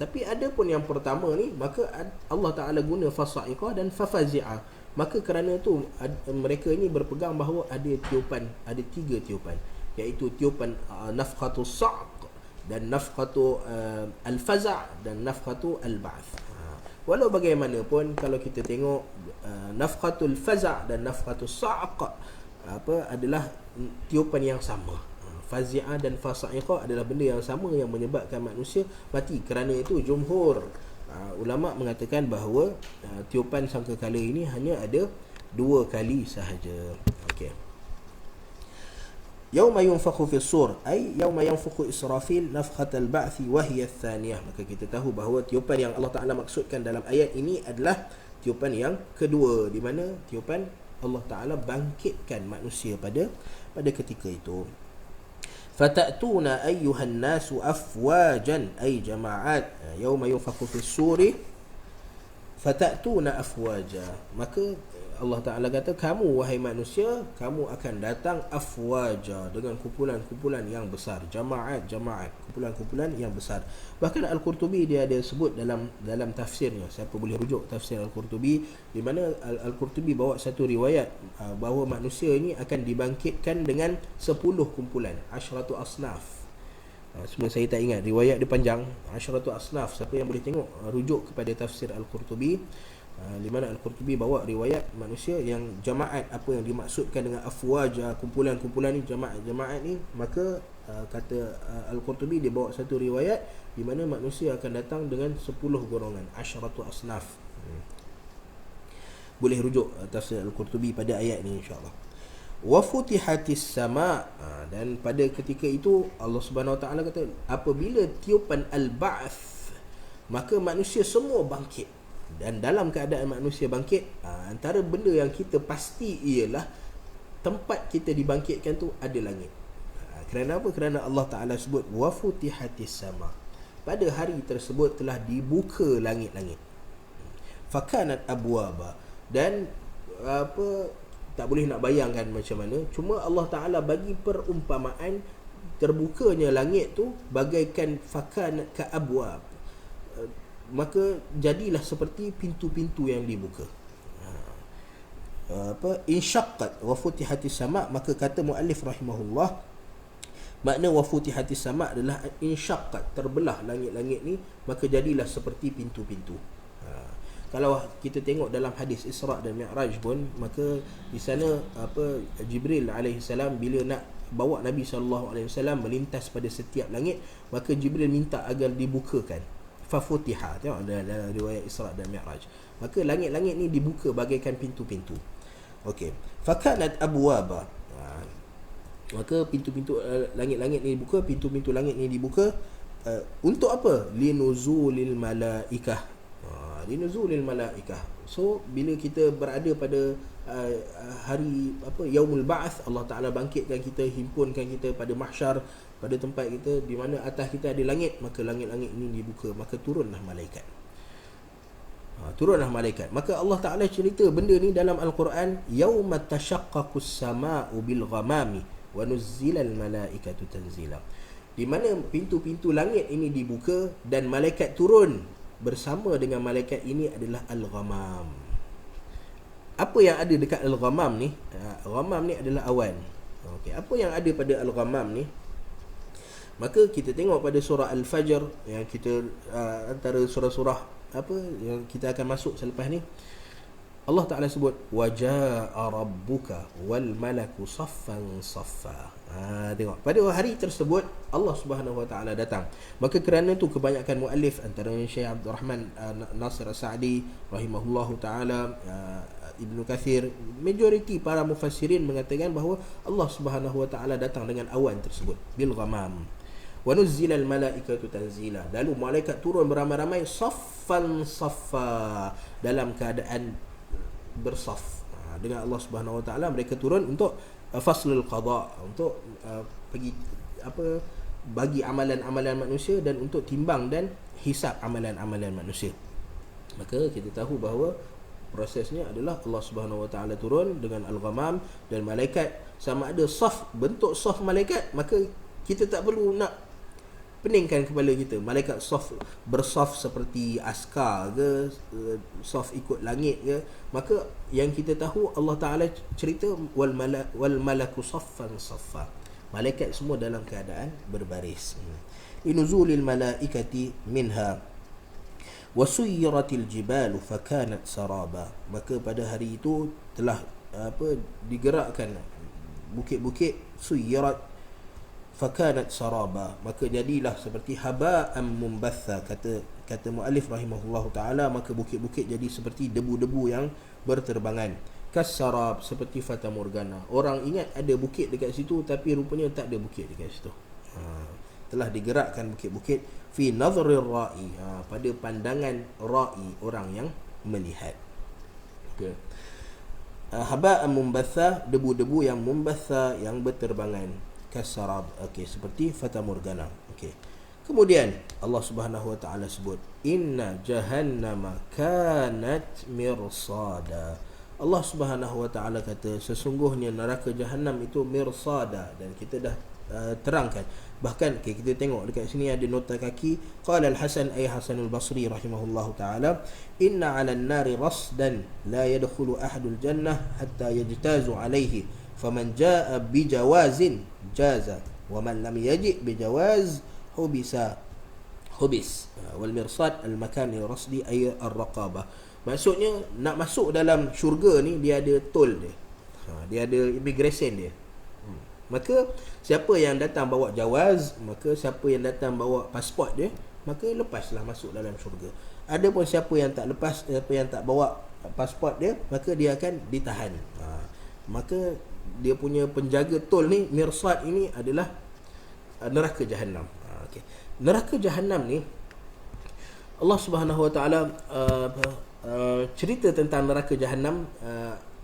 Tapi ada pun yang pertama ni, maka Allah Taala guna fasa'iqa dan fafazi'a. Maka kerana itu mereka ini berpegang bahawa ada 3 tiupan, iaitu tiupan nafkhatu sa'q dan nafkhatu al-faza' dan nafkhatu al-ba'th. Walau bagaimanapun kalau kita tengok nafkhatul faza' dan nafkhatul sa'q adalah tiupan yang sama. Fazi'ah dan fasa'iqah adalah benda yang sama yang menyebabkan manusia mati. Kerana itu jumhur ulama mengatakan bahawa tiupan sangkakala ini hanya ada 2 kali sahaja. Okey. Yauma yunfakhu fis sur, ay yauma yanfukhu Israfil nafkhatal ba'thi wa hiya ats-tsaniyah. Maka kita tahu bahawa tiupan yang Allah Taala maksudkan dalam ayat ini adalah tiupan yang kedua, di mana tiupan Allah Taala bangkitkan manusia pada ketika itu. Fatatuna ayyuhan nasu afwajan, ay jama'at. Yauma yunfakhu fis suri fatatuna afwaja. Maka Allah Ta'ala kata, kamu wahai manusia, kamu akan datang afwaja, dengan kumpulan-kumpulan yang besar. Jama'at, kumpulan-kumpulan yang besar. Bahkan Al-Qurtubi dia ada sebut dalam tafsirnya. Siapa boleh rujuk tafsir Al-Qurtubi, di mana Al-Qurtubi bawa satu riwayat bahawa manusia ini akan dibangkitkan dengan 10 kumpulan, asyratu asnaf. Semua saya tak ingat, riwayat dia panjang, asyratu asnaf. Siapa yang boleh tengok, rujuk kepada tafsir Al-Qurtubi. Di mana Al-Qurtubi bawa riwayat manusia yang jamaat, apa yang dimaksudkan dengan afwaja, kumpulan-kumpulan ni, jamaat ni, maka kata Al-Qurtubi dia bawa satu riwayat di mana manusia akan datang dengan 10 golongan, asyratu asnaf. Boleh rujuk tafsir Al-Qurtubi pada ayat ni insya-Allah. Wa futihatis sama, dan pada ketika itu Allah Subhanahu Wa Taala kata apabila tiupan al-ba'th, maka manusia semua bangkit. Dan dalam keadaan manusia bangkit, antara benda yang kita pasti ialah tempat kita dibangkitkan tu ada langit. Kerana apa? Kerana Allah Ta'ala sebut wa futihatis sama, pada hari tersebut telah dibuka langit-langit. Fakanat abwaba, dan tak boleh nak bayangkan macam mana, cuma Allah Ta'ala bagi perumpamaan terbukanya langit tu bagaikan fakanat ka abwab, maka jadilah seperti pintu-pintu yang dibuka. Insyaqqat wa futihatis sama, maka kata muallif rahimahullah, makna wa futihatis sama adalah insyaqqat, terbelah langit-langit ni, maka jadilah seperti pintu-pintu. Kalau kita tengok dalam hadis Isra' dan Mi'raj pun, maka di sana Jibril alaihi salam bila nak bawa Nabi sallallahu alaihi wasallam melintas pada setiap langit, maka Jibril minta agar dibukakan. Fafutiha, tengok dalam riwayat Isra' dan Mi'raj, maka langit-langit ni dibuka bagaikan pintu-pintu. Okey, fakanat abwaba, maka pintu-pintu langit-langit ni dibuka, pintu-pintu langit ni dibuka untuk apa? Linuzulil malaikah, linuzulil malaikah. So bila kita berada pada hari yaumul ba'ats, Allah Taala bangkitkan kita, himpunkan kita pada mahsyar, pada tempat kita di mana atas kita ada langit, maka langit-langit ini dibuka, maka turunlah malaikat. Turunlah malaikat. Maka Allah Taala cerita benda ni dalam Al-Quran, yauma tashaqqaqus samaa'u bil ghamami wa nuzzilal malaikatu tanzila. Di mana pintu-pintu langit ini dibuka dan malaikat turun bersama dengan malaikat ini adalah al-ghamam. Apa yang ada dekat al-ghamam ni? Ghamam ni adalah awan. Okey, apa yang ada pada al-ghamam ni? Maka kita tengok pada surah Al-Fajr, yang kita antara surah-surah apa yang kita akan masuk selepas ni, Allah Ta'ala sebut wajaa rabbuka wal malaku saffan saffa. Tengok, pada hari tersebut Allah Subhanahu Wa Ta'ala datang. Maka kerana tu kebanyakan muallif, antaranya Syekh Abdul Rahman Nasir As-Sa'di rahimahullahu ta'ala, Ibnu Kathir, majoriti para mufassirin mengatakan bahawa Allah Subhanahu Wa Ta'ala datang dengan awan tersebut, bil ghamam. Wa nuzzilal malaikatu tanzila, lalu malaikat turun beramai-ramai, saffan saffa, dalam keadaan bersaf. Dengan Allah Subhanahu Wa Ta'ala mereka turun untuk faslul qada, untuk pergi bagi amalan-amalan manusia dan untuk timbang dan hisap amalan-amalan manusia. Maka kita tahu bahawa prosesnya adalah Allah Subhanahu Wa Ta'ala turun dengan al-ghamam dan malaikat, sama ada saf, bentuk saf malaikat, maka kita tak perlu nak peningkan kepala kita. Malaikat saf, bersaf seperti askar ke, saf ikut langit ke, maka yang kita tahu Allah Ta'ala cerita wal malaku saffan saffa, malaikat semua dalam keadaan berbaris. Inuzulil malaikati minha wasuyiratil jibalu fakanat saraba, maka pada hari itu telah digerakkan bukit-bukit, suyirat fakanat saraba, maka jadilah seperti haba'an mumbatha, kata muallif rahimahullahu taala, maka bukit-bukit jadi seperti debu-debu yang berterbangan. Kasarab, seperti fata morgana. Orang ingat ada bukit dekat situ, tapi rupanya tak ada bukit dekat situ. Telah digerakkan bukit-bukit fi nadhrir ra'i, pada pandangan ra'i, orang yang melihat. Okay. Haba'an mumbatha, debu-debu yang mumbatha, yang berterbangan. Kasarab, okey, seperti fata morgana. Okey. Kemudian Allah Subhanahu Wa Ta'ala sebut inna jahannama kanat mirsada. Allah Subhanahu Wa Ta'ala kata sesungguhnya neraka Jahannam itu mirsada, dan kita dah terangkan. Bahkan kita tengok dekat sini ada nota kaki, qala al-Hasan ay Hasan al-Basri rahimahullahu ta'ala, inna 'alan nari rasdan la yadkhulu ahadul jannah hatta yajtazu alayhi, faman jaa bijawazin jaza wa man lam yaji bijawaz hubis. Wal mirsad al makan al rasdi ay ar raqabah. Maksudnya nak masuk dalam syurga ni dia ada tol dia. Dia ada immigration dia. Maka siapa yang datang bawa jawaz, maka siapa yang datang bawa pasport dia, maka lepaslah masuk dalam syurga. Ada pun siapa yang tak lepas, siapa yang tak bawa pasport dia, maka dia akan ditahan. Maka dia punya penjaga tol ni, mirsad ini adalah neraka Jahannam. Okay. Neraka Jahannam ni Allah Subhanahu Wa Taala cerita tentang neraka Jahannam.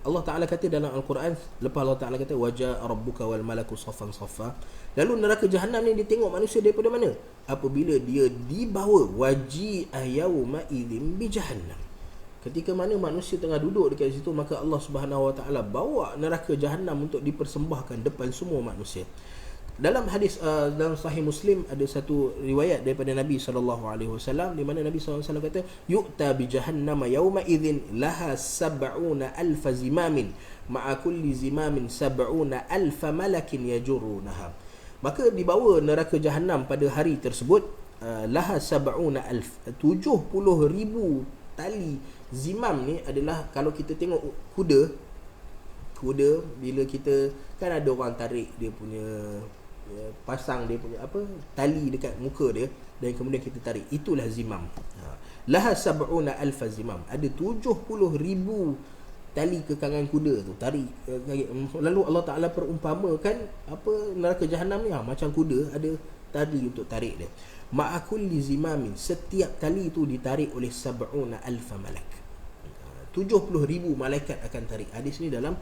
Allah Ta'ala kata dalam Al-Quran, lepas Allah Ta'ala kata waja rabbuka wal malaku saffan saffa, lalu neraka Jahannam ni dia tengok manusia daripada mana? Apabila dia dibawa waji'a yauma idzin bi jahannam, ketika mana manusia tengah duduk dekat situ, maka Allah Subhanahu Wa Ta'ala bawa neraka Jahannam untuk dipersembahkan depan semua manusia. Dalam hadis dalam Sahih Muslim ada satu riwayat daripada Nabi SAW, di mana Nabi SAW kata yu'ta bi jahannam yawma idzin laha 70,000 zimamin ma'a kulli zimamin 70,000 malakin yajurrunaha. Maka dibawa neraka Jahannam pada hari tersebut, laha 70,000, 70,000 tali. Zimam ni adalah, kalau kita tengok kuda bila kita kan ada orang tarik dia punya pasang dia punya tali dekat muka dia, dan kemudian kita tarik, itulah zimam. Laha 70,000 zimam, ada 70,000 tali kekangan kuda tu tarik. Lalu Allah Ta'ala perumpamakan neraka Jahannam ni macam kuda, ada tali untuk tarik dia. Ma'akulli zimamin, setiap tali tu ditarik oleh 70,000 malak, 70,000 malaikat akan tarik. Hadis ni dalam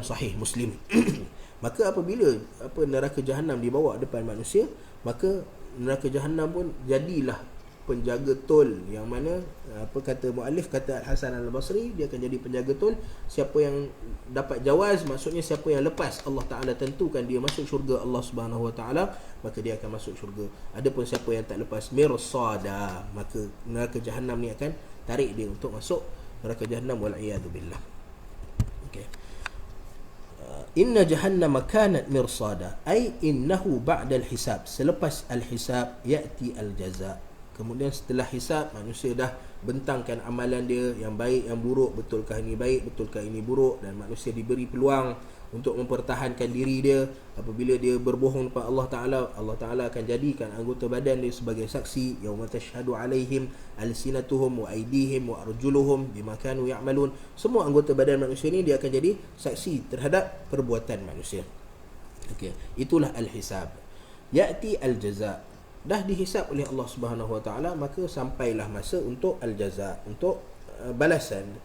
Sahih Muslim. Maka apabila neraka Jahannam dibawa depan manusia, maka neraka Jahannam pun jadilah penjaga tol, yang mana kata muallif, kata Al-Hasan Al-Basri, dia akan jadi penjaga tol. Siapa yang dapat jawaz, maksudnya siapa yang lepas Allah Ta'ala tentukan dia masuk syurga Allah Subhanahu Wa Ta'ala, maka dia akan masuk syurga. Adapun siapa yang tak lepas, mirsada, maka neraka Jahannam ni akan tarik dia untuk masuk neraka Jahannam, wal iyadu billah. Okey. Inna jahannama kanat mirsada, ay innahu ba'da al-hisab, selepas al-hisab ya'ti al-jaza. Kemudian setelah hisab, manusia dah bentangkan amalan dia, yang baik yang buruk, betulkah ini baik, betulkah ini buruk, dan manusia diberi peluang untuk mempertahankan diri dia. Apabila dia berbohong kepada Allah Ta'ala, Allah Ta'ala akan jadikan anggota badan dia sebagai saksi. Yauma tashhadu alaihim alsinatuhum wa aydihim wa arjuluhum bima kanu ya'malun. Semua anggota badan manusia ni dia akan jadi saksi terhadap perbuatan manusia. Okey, itulah al-hisab. Ya'ti al-jaza, dah dihisab oleh Allah Subhanahu Wa Ta'ala, maka sampailah masa untuk al-jaza, untuk balasan.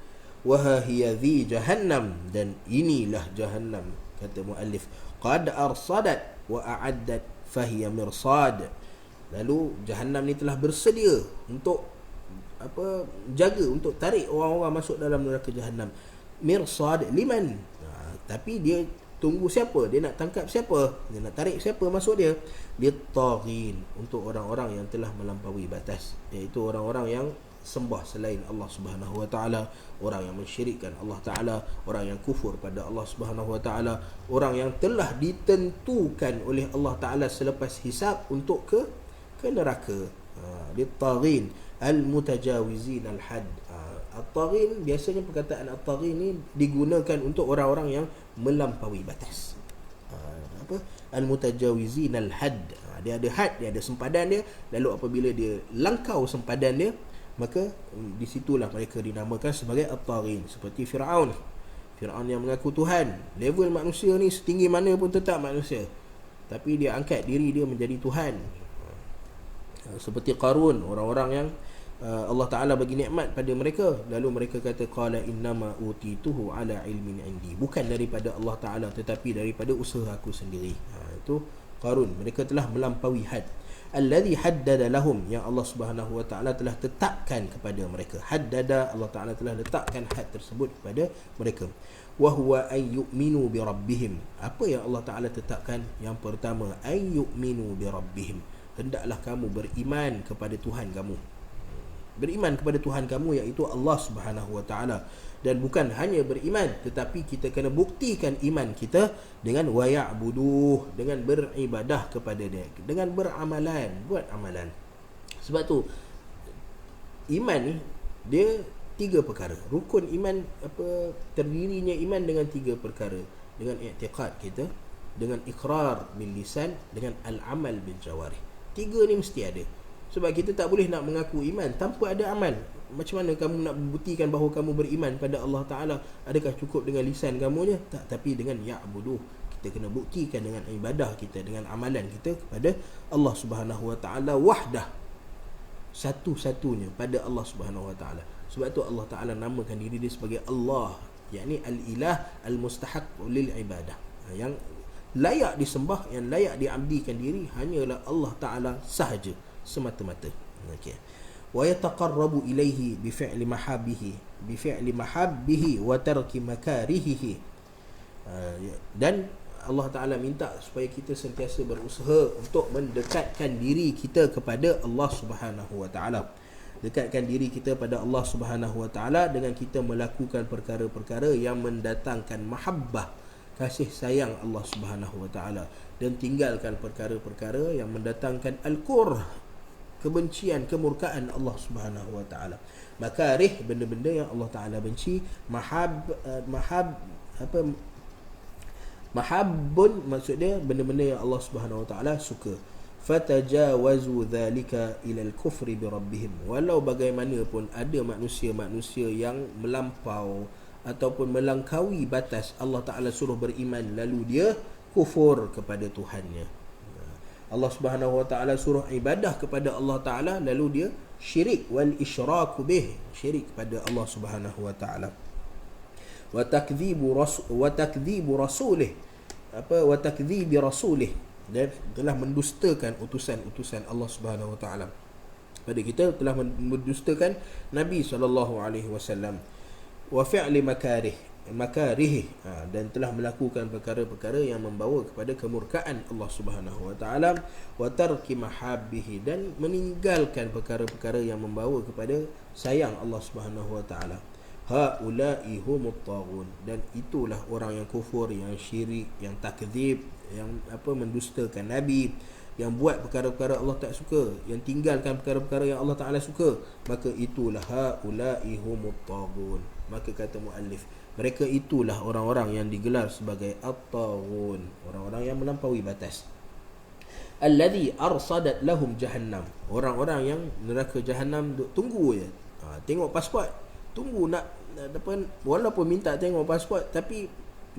Wa hiya dhi jahannam, dan inilah jahannam, kata muallif, qad arsadat wa a'addat fahiya mirsad. Lalu jahannam ni telah bersedia untuk jaga, untuk tarik orang-orang masuk dalam neraka jahannam. Mirsad liman, tapi dia tunggu siapa, dia nak tangkap siapa, dia nak tarik siapa masuk dia. Lit-taghin, untuk orang-orang yang telah melampaui batas, iaitu orang-orang yang sembah selain Allah Subhanahu Wa Ta'ala, orang yang mensyirikkan Allah Ta'ala, orang yang kufur pada Allah Subhanahu Wa Ta'ala, orang yang telah ditentukan oleh Allah Ta'ala selepas hisab untuk ke neraka. Lit-taghin al-mutajawizin al-had. At-taghin, biasanya perkataan at-taghin ni digunakan untuk orang-orang yang melampaui batas. Al-mutajawizin al-had, dia ada had, dia ada sempadan dia. Lalu apabila dia langkau sempadan dia, maka disitulah mereka dinamakan sebagai at-taghin. Seperti Fir'aun yang mengaku Tuhan. Level manusia ni setinggi mana pun tetap manusia, tapi dia angkat diri dia menjadi Tuhan. Seperti Qarun, orang-orang yang Allah Ta'ala bagi nikmat pada mereka, lalu mereka kata qala innama utituhu ala ilmin indi, bukan daripada Allah Ta'ala tetapi daripada usaha aku sendiri. Itu Qarun, mereka telah melampaui had. Alladhi haddada lahum, yang Allah Subhanahu Wa Ta'ala telah tetapkan kepada mereka. Haddada, Allah Ta'ala telah letakkan had tersebut kepada mereka. Wa huwa ay yu'minu bi rabbihim, apa yang Allah Ta'ala tetapkan? Yang pertama, ay yu'minu bi rabbihim, hendaklah kamu beriman kepada Tuhan kamu. Beriman kepada Tuhan kamu, iaitu Allah Subhanahu Wa Ta'ala. Dan bukan hanya beriman, tetapi kita kena buktikan iman kita dengan wa ya'buduh, dengan beribadah kepada dia, dengan beramalan, buat amalan. Sebab tu iman ni dia tiga perkara. Rukun iman, terdirinya iman dengan tiga perkara, dengan i'tiqad kita, dengan iqrar bil lisan, dengan al-amal bil jawarih. Tiga ni mesti ada. Sebab kita tak boleh nak mengaku iman tanpa ada amal. Macam mana kamu nak membuktikan bahawa kamu beriman pada Allah Ta'ala? Adakah cukup dengan lisan kamu je? Tak, tapi dengan ya'buduh. Kita kena buktikan dengan ibadah kita, dengan amalan kita kepada Allah Subhanahu Wa Ta'ala wahdah, satu-satunya pada Allah Subhanahu Wa Ta'ala. Sebab tu Allah Ta'ala namakan diri dia sebagai Allah, yakni al-ilah al-mustahaq lil ibadah, yang layak disembah, yang layak diabdikan diri hanyalah Allah Ta'ala sahaja, semata-mata. Okey. Wa yataqarrabu ilaihi bi fi'li mahabbihi wa tarki makarihihi. Dan Allah Ta'ala minta supaya kita sentiasa berusaha untuk mendekatkan diri kita kepada Allah Subhanahu Wa Ta'ala. Dekatkan diri kita pada Allah Subhanahu Wa Ta'ala dengan kita melakukan perkara-perkara yang mendatangkan mahabbah, kasih sayang Allah Subhanahu Wa Ta'ala, dan tinggalkan perkara-perkara yang mendatangkan al-kurh, kebencian, kemurkaan Allah Subhanahu Wa Ta'ala. Makarih, benda-benda yang Allah Ta'ala benci. Mahabbun maksudnya benda-benda yang Allah Subhanahu Wa Ta'ala suka. Fatajawazu dhalika ila al-kufri bi rabbihim. Walau bagaimanapun ada manusia-manusia yang melampau ataupun melangkaui batas, Allah Ta'ala suruh beriman lalu dia kufur kepada Tuhannya. Allah Subhanahu Wa Ta'ala suruh ibadah kepada Allah Ta'ala lalu dia syirik, wal isyraku bih, syirik kepada Allah Subhanahu Wa Ta'ala. Wa takdzibu rasulih, wa takdzibi rasulih, dan telah mendustakan utusan-utusan Allah Subhanahu Wa Ta'ala. Pada kita telah mendustakan Nabi SAW. Wa fi'li makarihi, dan telah melakukan perkara-perkara yang membawa kepada kemurkaan Allah Subhanahu Wa Ta'ala. Wa tarki mahabbihi, dan meninggalkan perkara-perkara yang membawa kepada sayang Allah Subhanahu Wa Ta'ala. Haula'i humut taghun, dan itulah orang yang kufur, yang syirik, yang takdzib, yang mendustakan Nabi, yang buat perkara-perkara Allah tak suka, yang tinggalkan perkara-perkara yang Allah Ta'ala suka, maka itulah haula'i humut taghun. Maka kata muallif, mereka itulah orang-orang yang digelar sebagai at-taghun, orang-orang yang melampaui batas. Alladhi arsadat lahum jahannam, orang-orang yang neraka jahannam tunggu je, tengok pasport, tunggu nak walaupun minta tengok pasport, tapi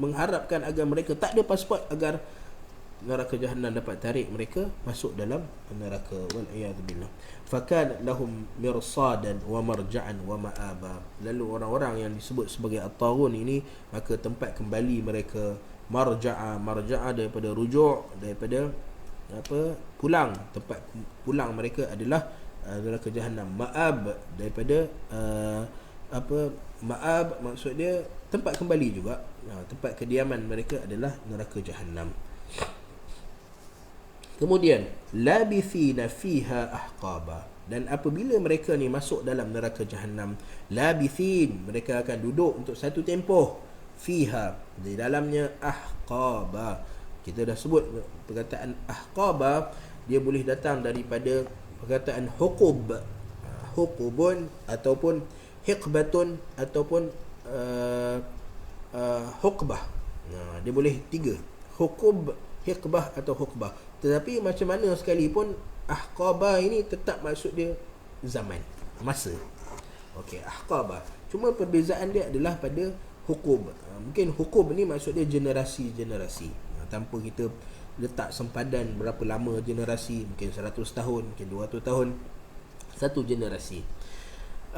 mengharapkan agar mereka tak ada pasport agar neraka jahannam dapat tarik mereka masuk dalam neraka, wal iyad billah. Fakan lahum mirsadan wa marja'an wa ma'aba. Lalu orang-orang yang disebut sebagai at-taghun ini, maka tempat kembali mereka, marja'a daripada rujuk, daripada pulang, tempat pulang mereka adalah neraka jahannam. Ma'ab daripada ma'ab maksud dia tempat kembali juga, tempat kediaman mereka adalah neraka jahannam. Kemudian labithina fiha ahqaba, dan apabila mereka ni masuk dalam neraka jahannam, labithin, mereka akan duduk untuk satu tempoh, fiha, di dalamnya, ahqaba. Kita dah sebut perkataan ahqaba, dia boleh datang daripada perkataan huqub, huqubun ataupun hiqbatun ataupun huqbah. Dia boleh tiga, huqub, hiqbah atau huqbah. Tetapi macam mana sekalipun, ahqabah ini tetap maksud dia zaman, masa. Okey, ahqabah. Cuma perbezaan dia adalah pada huqub. Mungkin huqub ni maksud dia generasi-generasi. Tanpa kita letak sempadan berapa lama generasi, mungkin 100 tahun, mungkin 200 tahun, satu generasi.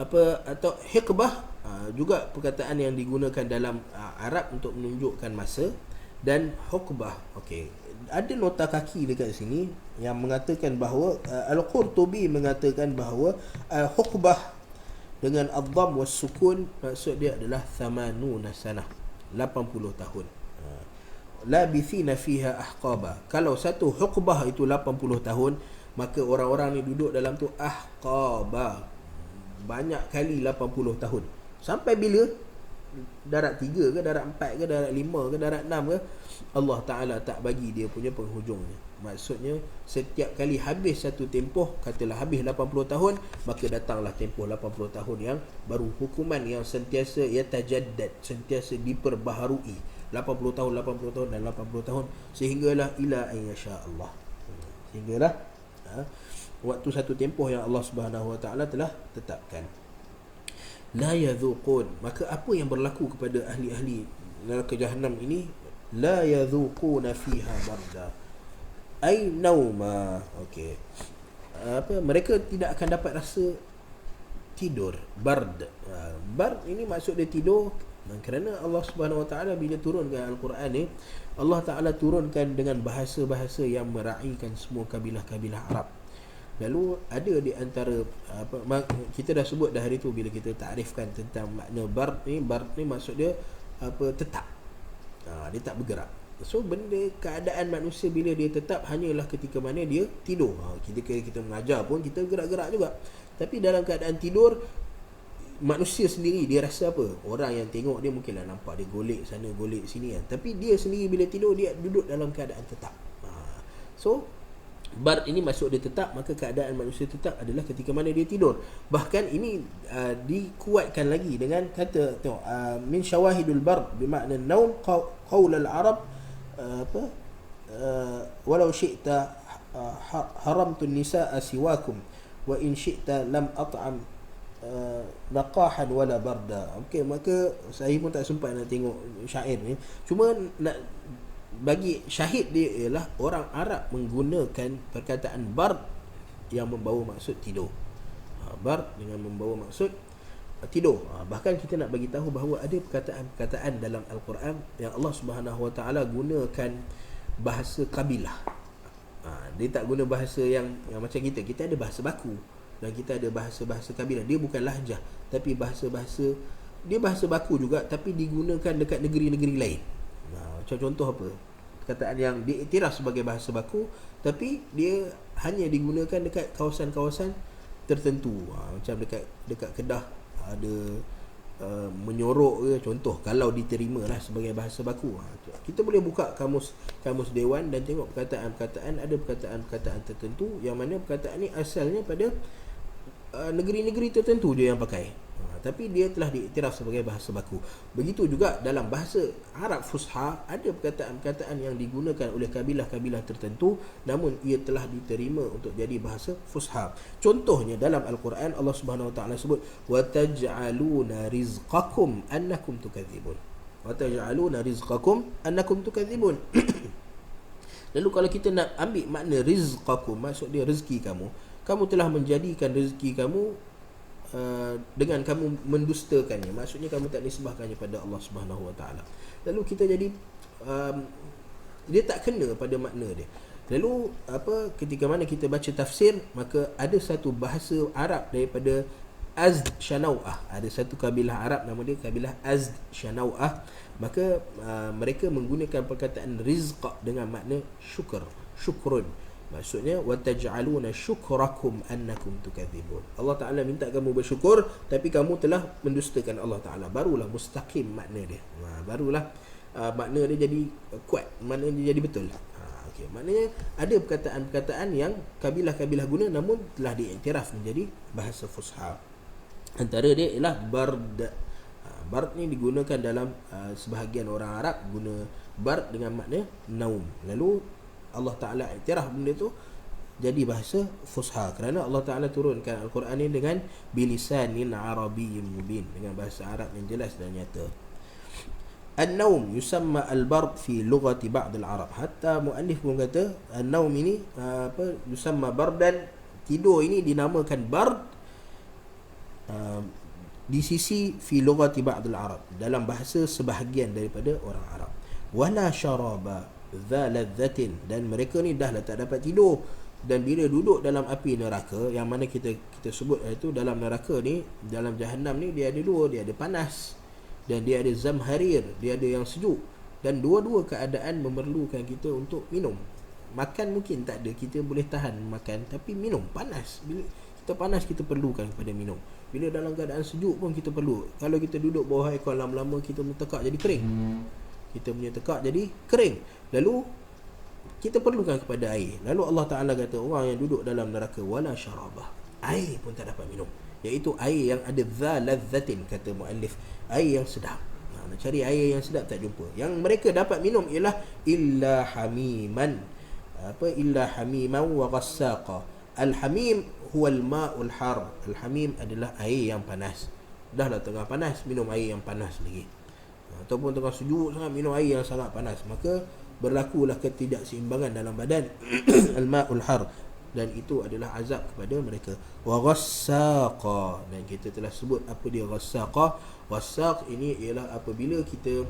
Atau hiqbah, juga perkataan yang digunakan dalam Arab untuk menunjukkan masa. Dan huqbah, okey, ada nota kaki dekat sini yang mengatakan bahawa Al-Qurtubi mengatakan bahawa huqbah dengan ad-dhamm was sukun maksud dia adalah 80 sanah, 80 tahun. Labithina fiha ahqaba. Kalau satu huqbah itu 80 tahun, maka orang-orang ni duduk dalam tu ahqaba, banyak kali 80 tahun. Sampai bila? darat 3 ke, darat 4 ke, darat 5 ke, darat 6 ke, Allah Ta'ala tak bagi dia punya penghujungnya. Maksudnya setiap kali habis satu tempoh, katalah habis 80 tahun, maka datanglah tempoh 80 tahun yang baru. Hukuman yang sentiasa yatajaddad, sentiasa diperbaharui, 80 tahun, 80 tahun dan 80 tahun, sehinggalah ila an yasha Allah, sehinggalah waktu satu tempoh yang Allah Subhanahu Wa Ta'ala telah tetapkan. La yadhuqun, maka apa yang berlaku kepada ahli-ahli neraka Jahannam ini? La yadhuquna fiha barda ay nauma. Okey, mereka tidak akan dapat rasa tidur. Bard, bard ini maksud dia tidur, kerana Allah Subhanahu Wa Ta'ala bila turunkan Al-Quran ni, Allah Ta'ala turunkan dengan bahasa-bahasa yang meraihkan semua kabilah-kabilah Arab. Lalu ada di antara kita dah sebut dah hari tu bila kita takrifkan tentang makna bard ni maksud dia tetap. Dia tak bergerak. So benda keadaan manusia bila dia tetap hanyalah ketika mana dia tidur. Ketika kita mengajar pun kita gerak-gerak juga. Tapi dalam keadaan tidur, manusia sendiri dia rasa apa? Orang yang tengok dia mungkinlah nampak dia golek sana golek sini kan. Tapi dia sendiri bila tidur dia duduk dalam keadaan tetap. So bar ini maksud dia tetap, maka keadaan manusia tetap adalah ketika mana dia tidur. Bahkan ini dikuatkan lagi dengan kata tengok, min syawahidul bar bermakna naum qaul al-arab walau syi'ta haramtu nisaa siwakum wa in syi'ta lam at'am naqahan wala barda. Okey, maka saya pun tak sempat nak tengok syair ni, cuma nak bagi syahid dia ialah orang Arab menggunakan perkataan bard yang membawa maksud tidur. Bard dengan membawa maksud tidur. Bahkan kita nak bagi tahu bahawa ada perkataan-perkataan dalam Al-Quran yang Allah Subhanahu Wa Ta'ala gunakan bahasa kabilah. Dia tak guna bahasa yang macam kita ada bahasa baku dan kita ada bahasa-bahasa kabilah. Dia bukan lahjah, tapi bahasa-bahasa, dia bahasa baku juga tapi digunakan dekat negeri-negeri lain. Macam contoh apa? Perkataan yang diiktiraf sebagai bahasa baku tapi dia hanya digunakan dekat kawasan-kawasan tertentu. Macam dekat Kedah ada menyorok ke, contoh, kalau diterima lah sebagai bahasa baku. Kita boleh buka kamus dewan dan tengok perkataan-perkataan, ada perkataan-perkataan tertentu yang mana perkataan ni asalnya pada negeri-negeri tertentu je yang pakai, tapi dia telah diiktiraf sebagai bahasa baku. Begitu juga dalam bahasa Arab Fusha, ada perkataan-perkataan yang digunakan oleh kabilah-kabilah tertentu namun ia telah diterima untuk jadi bahasa Fusha. Contohnya dalam Al-Quran Allah Subhanahu Wa Ta'ala sebut wa taj'aluna rizqakum annakum tukadzibun. Wa taj'aluna rizqakum annakum tukadzibun. Lalu kalau kita nak ambil makna rizqakum, maksud dia rezeki kamu telah menjadikan rezeki kamu dengan kamu mendustakannya, maksudnya kamu tak nisbahkannya pada Allah Subhanahu Wa Ta'ala. Lalu kita jadi dia tak kena pada makna dia. Lalu ketika mana kita baca tafsir, maka ada satu bahasa Arab daripada Azd Shanau'ah, ada satu kabilah Arab nama dia kabilah Azd Shanau'ah, maka mereka menggunakan perkataan rizq dengan makna syukrun. Maksudnya wataj'aluna syukrakum annakum tukadzibun. Allah Ta'ala minta kamu bersyukur tapi kamu telah mendustakan Allah Ta'ala. Barulah mustaqim makna dia. Barulah makna dia jadi kuat, makna dia jadi betul. Okey, maknanya ada perkataan-perkataan yang kabilah-kabilah guna namun telah diiktiraf menjadi bahasa Fusha. Antara dia ialah bard. Bard ni digunakan dalam sebahagian orang Arab guna bard dengan makna naum. Lalu Allah Ta'ala iktiraf benda tu jadi bahasa Fusha kerana Allah Ta'ala turunkan Al-Quran ni dengan bilisanin arabiyyin mubin, dengan bahasa Arab yang jelas dan nyata. An-naum yusamma al-bard fi lughati ba'd al-arab. Hatta muallif pun kata an-naum ini yusamma bardan, tidur ini dinamakan bard di sisi fi lughati ba'd al-arab, dalam bahasa sebahagian daripada orang Arab. Wala syaraba dha ladzatin, dan mereka ni dah tak dapat tidur, dan bila duduk dalam api neraka, yang mana kita sebut itu dalam neraka ni, dalam Jahannam ni dia ada dua, dia ada panas dan dia ada zamharir, dia ada yang sejuk, dan dua-dua keadaan memerlukan kita untuk minum. Makan mungkin tak ada, kita boleh tahan makan, tapi minum panas, bila kita panas kita perlukan kepada minum. Bila dalam keadaan sejuk pun kita perlu. Kalau kita duduk bawah aircon lama-lama, kita punya tekak jadi kering. Kita punya tekak jadi kering. Lalu kita perlukan kepada air. Lalu Allah Ta'ala kata, orang yang duduk dalam neraka wala syarabah, air pun tak dapat minum, iaitu air yang ada zalazzatin, kata muallif, air yang sedap. Nak cari air yang sedap tak jumpa. Yang mereka dapat minum ialah illa hamiman, illa hamiman wa ghassaqa. Al-hamim huwa al-ma'ul har. Al-hamim adalah air yang panas. Dah lah tengah panas, minum air yang panas lagi. Ataupun tengah sejuk sangat, minum air yang sangat panas, maka berlakulah ketidakseimbangan dalam badan. Al-ma'ul har. Dan itu adalah azab kepada mereka. Wa ghassaqa, dan kita telah sebut apa dia ghassaqa. Ghassaq ini ialah apabila kita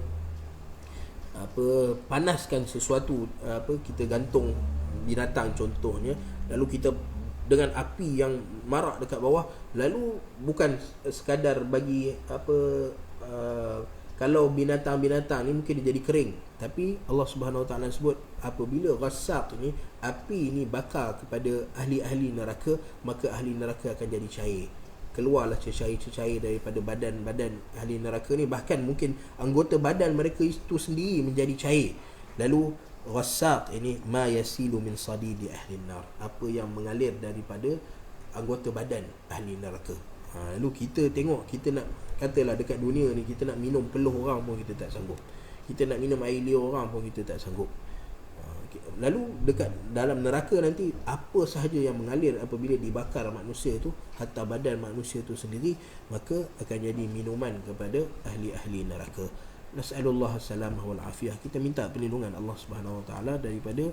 panaskan sesuatu, kita gantung binatang contohnya, lalu kita dengan api yang marak dekat bawah, lalu bukan sekadar bagi kalau binatang-binatang ni mungkin dia jadi kering, tapi Allah Subhanahu Wa Taala sebut apabila ghassaq ni, api ni bakar kepada ahli-ahli neraka, maka ahli neraka akan jadi cair. Keluarlah cecair-cecair daripada badan-badan ahli neraka ni, bahkan mungkin anggota badan mereka itu sendiri menjadi cair. Lalu ghassaq ini ma yasilu min sadidi ahli nar, apa yang mengalir daripada anggota badan ahli neraka. Lalu kita tengok, kita nak, katalah dekat dunia ni kita nak minum peluh orang pun kita tak sanggup, kita nak minum air liur orang pun kita tak sanggup. Lalu dekat dalam neraka nanti, apa sahaja yang mengalir apabila dibakar manusia tu, hatta badan manusia tu sendiri, maka akan jadi minuman kepada ahli-ahli neraka. Nas'alullah salamah wal afiyah. Kita minta perlindungan Allah Subhanahu Wa Taala daripada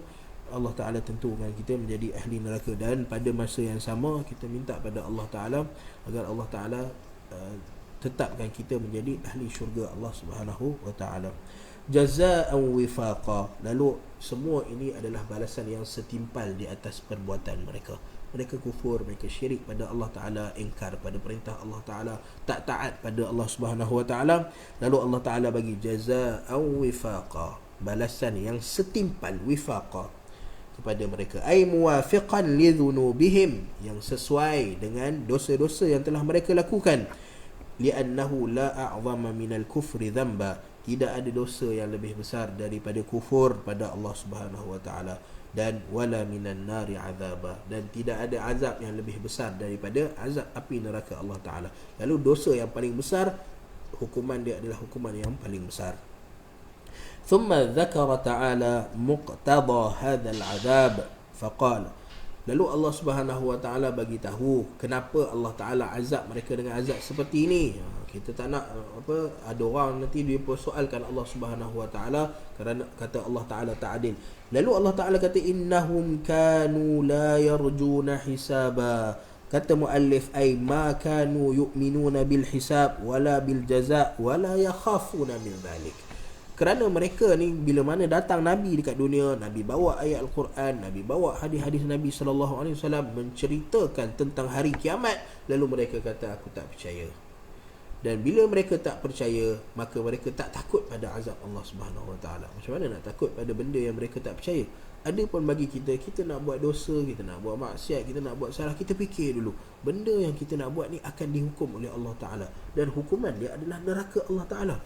Allah Ta'ala tentukan kita menjadi ahli neraka, dan pada masa yang sama kita minta pada Allah Ta'ala agar Allah Ta'ala tetapkan kita menjadi ahli syurga Allah Subhanahu Wa Ta'ala. Jazaa'an wifaqa. Lalu semua ini adalah balasan yang setimpal di atas perbuatan mereka. Mereka kufur, mereka syirik pada Allah Ta'ala, ingkar pada perintah Allah Ta'ala, tak taat pada Allah Subhanahu Wa Ta'ala. Lalu Allah Ta'ala bagi jazaa'an wifaqa, balasan yang setimpal, wifaqa, kepada mereka. Ay muwafiqan li dhunubihim, yang sesuai dengan dosa-dosa yang telah mereka lakukan. Li'annahu la a'zama minal kufri dhanba, tidak ada dosa yang lebih besar daripada kufur pada Allah Subhanahu Wa Ta'ala. Dan wala minan nari azaba, dan tidak ada azab yang lebih besar daripada azab api neraka Allah Ta'ala. Lalu dosa yang paling besar, hukuman dia adalah hukuman yang paling besar. ثم ذكر تعالى مقتضى هذا العذاب فقال. Lalu Allah Subhanahu Wa Taala bagi tahu kenapa Allah Taala azab mereka dengan azab seperti ini. Kita tak nak ada orang nanti dia persoalkan Allah Subhanahu Wa Taala kerana kata Allah Taala tak adil. Lalu Allah Taala kata innahum kanu la yarjuna hisaba. Kata muallif ay ma kanu yu'minuna bil hisab wala bil jazaa wala yakhafuna min dhalik. Kerana mereka ni bila mana datang Nabi dekat dunia, Nabi bawa ayat Al-Quran, Nabi bawa hadis-hadis Nabi SAW menceritakan tentang hari kiamat, lalu mereka kata aku tak percaya. Dan bila mereka tak percaya, maka mereka tak takut pada azab Allah Subhanahu Wa Taala. Macam mana nak takut pada benda yang mereka tak percaya? Ada pun bagi kita nak buat dosa, kita nak buat maksiat, kita nak buat salah, kita fikir dulu benda yang kita nak buat ni akan dihukum oleh Allah Ta'ala, dan hukuman dia adalah neraka Allah Ta'ala.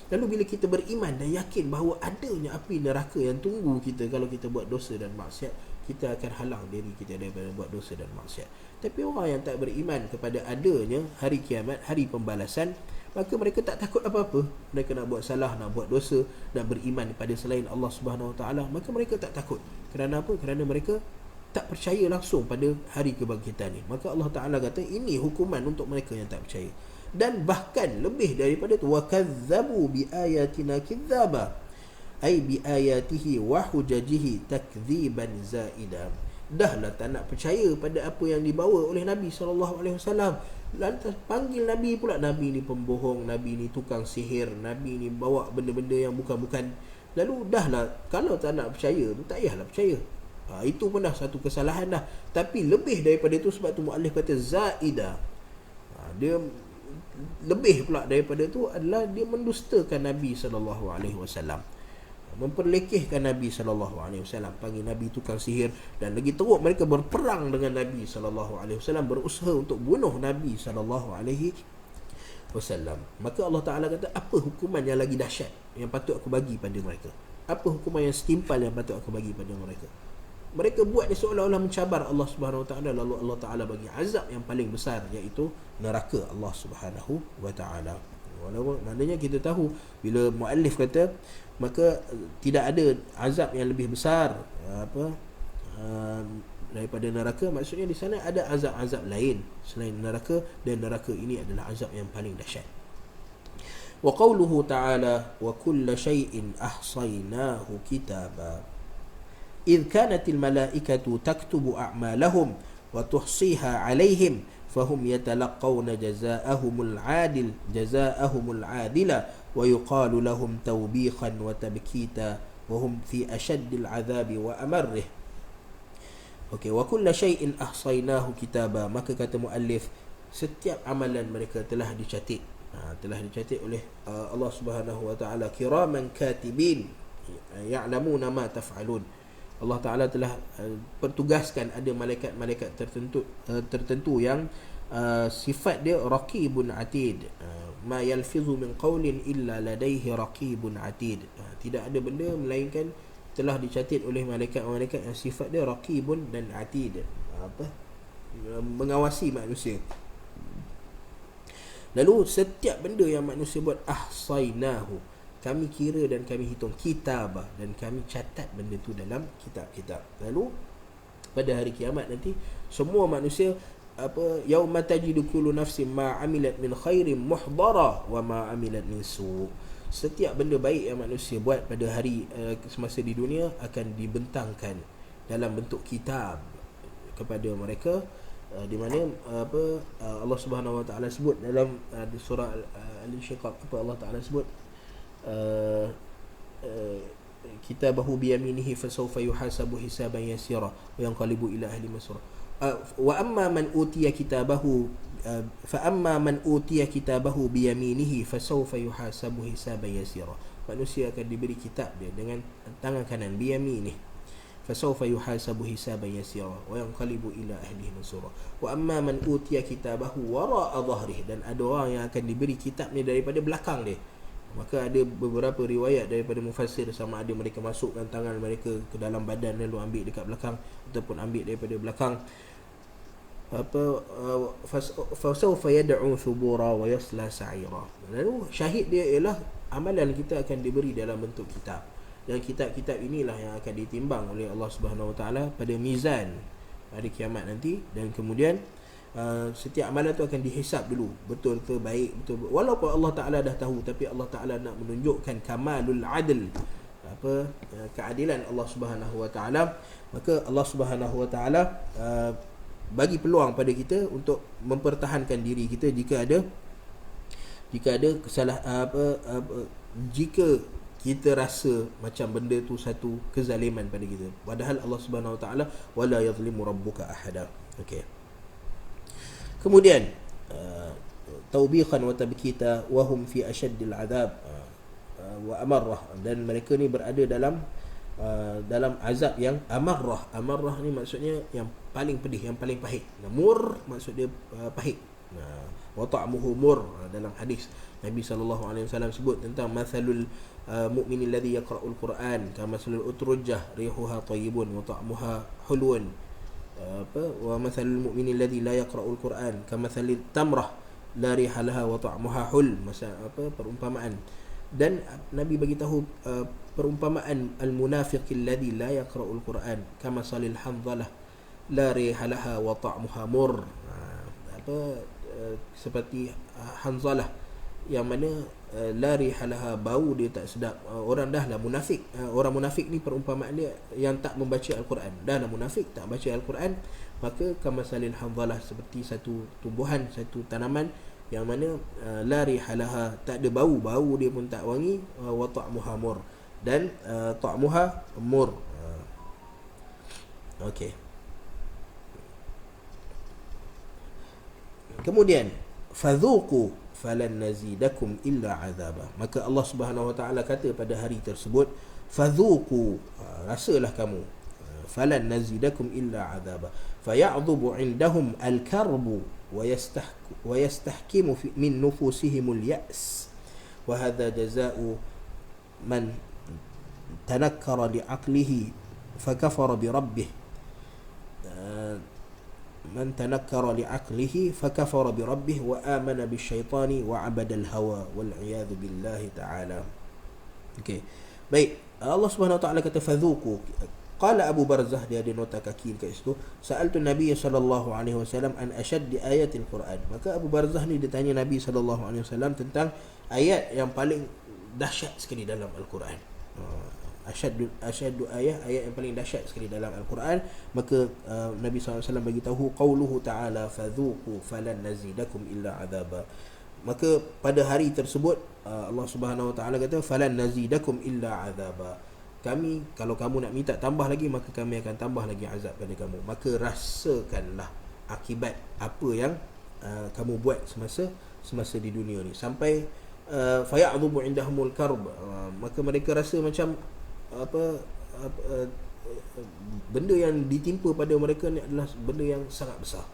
Lalu bila kita beriman dan yakin bahawa adanya api neraka yang tunggu kita kalau kita buat dosa dan maksiat, kita akan halang diri kita daripada buat dosa dan maksiat. Tapi orang yang tak beriman kepada adanya hari kiamat, hari pembalasan, maka mereka tak takut apa-apa. Mereka nak buat salah, nak buat dosa, nak beriman kepada selain Allah Subhanahu Wa Taala, maka mereka tak takut. Kerana apa? Kerana mereka tak percaya langsung pada hari kebangkitan ni. Maka Allah Ta'ala kata ini hukuman untuk mereka yang tak percaya. Dan bahkan lebih daripada itu, wa kadzabu bi ayatina kidzaba, ay bi ayatihi wa hujajihi takdziban zaida. Dahlah tak nak percaya pada apa yang dibawa oleh Nabi SAW, lantas panggil Nabi pula Nabi ni pembohong, Nabi ni tukang sihir, Nabi ni bawa benda-benda yang bukan-bukan. Lalu dahlah, kalau tak nak percaya tu tak payahlah percaya. Itu pun dah satu kesalahan dah. Tapi lebih daripada itu, sebab tu muallif kata zaida, dia lebih pula daripada itu adalah dia mendustakan Nabi SAW. memperlekehkan Nabi SAW, panggil Nabi tukang sihir, dan lagi teruk mereka berperang dengan Nabi SAW, berusaha untuk bunuh Nabi SAW. Maka Allah Ta'ala kata, apa hukuman yang lagi dahsyat yang patut aku bagi pada mereka? Apa hukuman yang setimpal yang patut aku bagi pada mereka? Mereka buat ni seolah-olah mencabar Allah Subhanahu Wa Ta'ala, lalu Allah Ta'ala bagi azab yang paling besar, iaitu neraka Allah Subhanahu Wa Ta'ala. Walaupun maknanya kita tahu bila muallif kata maka tidak ada azab yang lebih besar daripada neraka, maksudnya di sana ada azab-azab lain selain neraka, dan neraka ini adalah azab yang paling dahsyat. Wa qawluhu ta'ala wa kulla shay'in ahsaynahu kitaba idh kanatil malaikatu taktubu a'malahum wa tuhsiha 'alaihim fahum yatalaqawna jazaa'ahumul 'adila wa yuqalu lahum tawbiqan wa tabkita wa hum fi ashaddil 'adhabi wa amarrih. Okey, wa kullu shay'in ahsaynahu kitaba, maka kata muallif, setiap amalan mereka telah dicatat, oleh Allah Subhanahu Wa Ta'ala, kiraman katibin ya'lamuna ma taf'alun. Allah Ta'ala telah pertugaskan ada malaikat-malaikat tertentu yang sifat dia raqibun atid, ma yalfizu min qawlin illa ladaihi raqibun atid. Tidak ada benda melainkan telah dicatat oleh malaikat-malaikat yang sifat dia raqibun dan atid, mengawasi manusia. Lalu setiap benda yang manusia buat, ahsaynahu, kami kira dan kami hitung, kitabah, dan kami catat benda tu dalam kitab-kitab. Lalu pada hari kiamat nanti, semua manusia yauma tajidu kullu nafsin ma amilat min khairin muhdara wa ma amilat min su'. Setiap benda baik yang manusia buat pada hari semasa di dunia akan dibentangkan dalam bentuk kitab kepada mereka, di mana Allah Subhanahu Wa Ta'ala sebut dalam surah Al-Insyiqaq, Allah Ta'ala sebut kitabahu biyaminihi fasawfa yuhasabu hisaban yasira wa yanqalibu ila ahli masrur. Wa amma man utiya kitabahu fa amma man utiya kitabahu biyaminihi fasawfa yuhasabu hisaban yasira. Manusia akan diberi kitab dia dengan tangan kanan, biyaminihi, fasawfa yuhasabu hisaban yasira wa yanqalibu ila ahlihi masrura. Wa amma man utiya kitabahu wara'a dhahrihi, dan ada orang yang akan diberi kitab ni daripada belakang dia. Maka ada beberapa riwayat daripada mufassir, sama ada mereka masukkan tangan mereka ke dalam badan lalu ambil dekat belakang, ataupun ambil daripada belakang. Fasawfa yad'u thubura wa yasla sa'ira. Lalu syahid dia ialah amalan kita akan diberi dalam bentuk kitab, dan kitab-kitab inilah yang akan ditimbang oleh Allah Subhanahu Wa Ta'ala pada mizan hari kiamat nanti. Dan kemudian setiap amalan tu akan dihisap dulu, betul ke baik, betul. Walaupun Allah Ta'ala dah tahu, tapi Allah Ta'ala nak menunjukkan kamalul adl, keadilan Allah Subhanahu Wa Ta'ala. Maka Allah Subhanahu Wa Ta'ala bagi peluang pada kita untuk mempertahankan diri kita jika ada jika kita rasa macam benda tu satu kezaliman pada kita, padahal Allah Subhanahu Wa Ta'ala wala yazlimu rabbuka ahada. Okey. Kemudian taubiqan wa tabkita wa hum fi ashaddil adab wa amarrah, dan mereka ni berada dalam azab yang amarrah. Amarrah ni maksudnya yang paling pedih, yang paling pahit. Mur maksud dia pahit. Wa ta'muhu mur. Dalam hadis Nabi SAW sebut tentang mathalul mu'min alladhi yaqra'ul Qur'an kamathalul utrujah rihuha tayyibun wa ta'muha hulwun. Wa mathalul mu'min alladhi la yaqra'ul Qur'an kamathalit tamrah la riha laha wa ta'muha hul. Perumpamaan. Dan Nabi bagi tahu perumpamaan al-munafiq alladhi la yaqra'ul Qur'an kama salil hanzalah la riha laha wa ta'muha mur. Seperti hanzalah yang mana la riha laha, bau dia tak sedap. Orang dah lah munafik. Orang munafik ni perumpamaan dia yang tak membaca al-Quran. Dah lah munafik, tak baca al-Quran, maka kama salil hanzalah, seperti satu tumbuhan, satu tanaman yang mana la riha laha, tak ada bau, bau dia pun tak wangi, wa ta'muha mur, dan ta'muha mur. Okey. Kemudian fadhuqu falan nazidakum illa azaba. Maka Allah Subhanahu Wa Ta'ala kata pada hari tersebut, fadhuqu, rasalah kamu, falan nazidakum illa azaba, faya'dhubu 'indahum al-karbu wa yastahkimu min nufusihimul ya's, wa hadha jazaa'u man tanakkara li'aqlihi fakafara bi rabbih, man tanakkara li'aqlihi fakafara bi rabbih wa amana bisyaitani wa 'abada al-hawa wal 'iyadhu billahi ta'ala. Okey. Baik, Allah Subhanahu wa taala kata fadhuqu. Qala Abu Barzah, dia ada nota kaki kat situ, sa'altu Nabi sallallahu alaihi wasallam an ashaddi ayatil Quran. Maka Abu Barzah ni dia tanya Nabi sallallahu alaihi wasallam tentang ayat yang paling dahsyat sekali dalam Al-Quran. Asyaddu ayat yang paling dahsyat sekali dalam Al-Quran. Maka Nabi SAW bagi tahu qauluhu ta'ala fadhuqu falan nazidakum illa azaba. Maka pada hari tersebut Allah Subhanahu wa taala kata falan nazidakum illa azaba. Kami, kalau kamu nak minta tambah lagi, maka kami akan tambah lagi azab pada kamu. Maka rasakanlah akibat apa yang kamu buat semasa di dunia ni, sampai faya'dhubu indahumul karb, maka mereka rasa macam benda yang ditimpa pada mereka ni adalah benda yang sangat besar.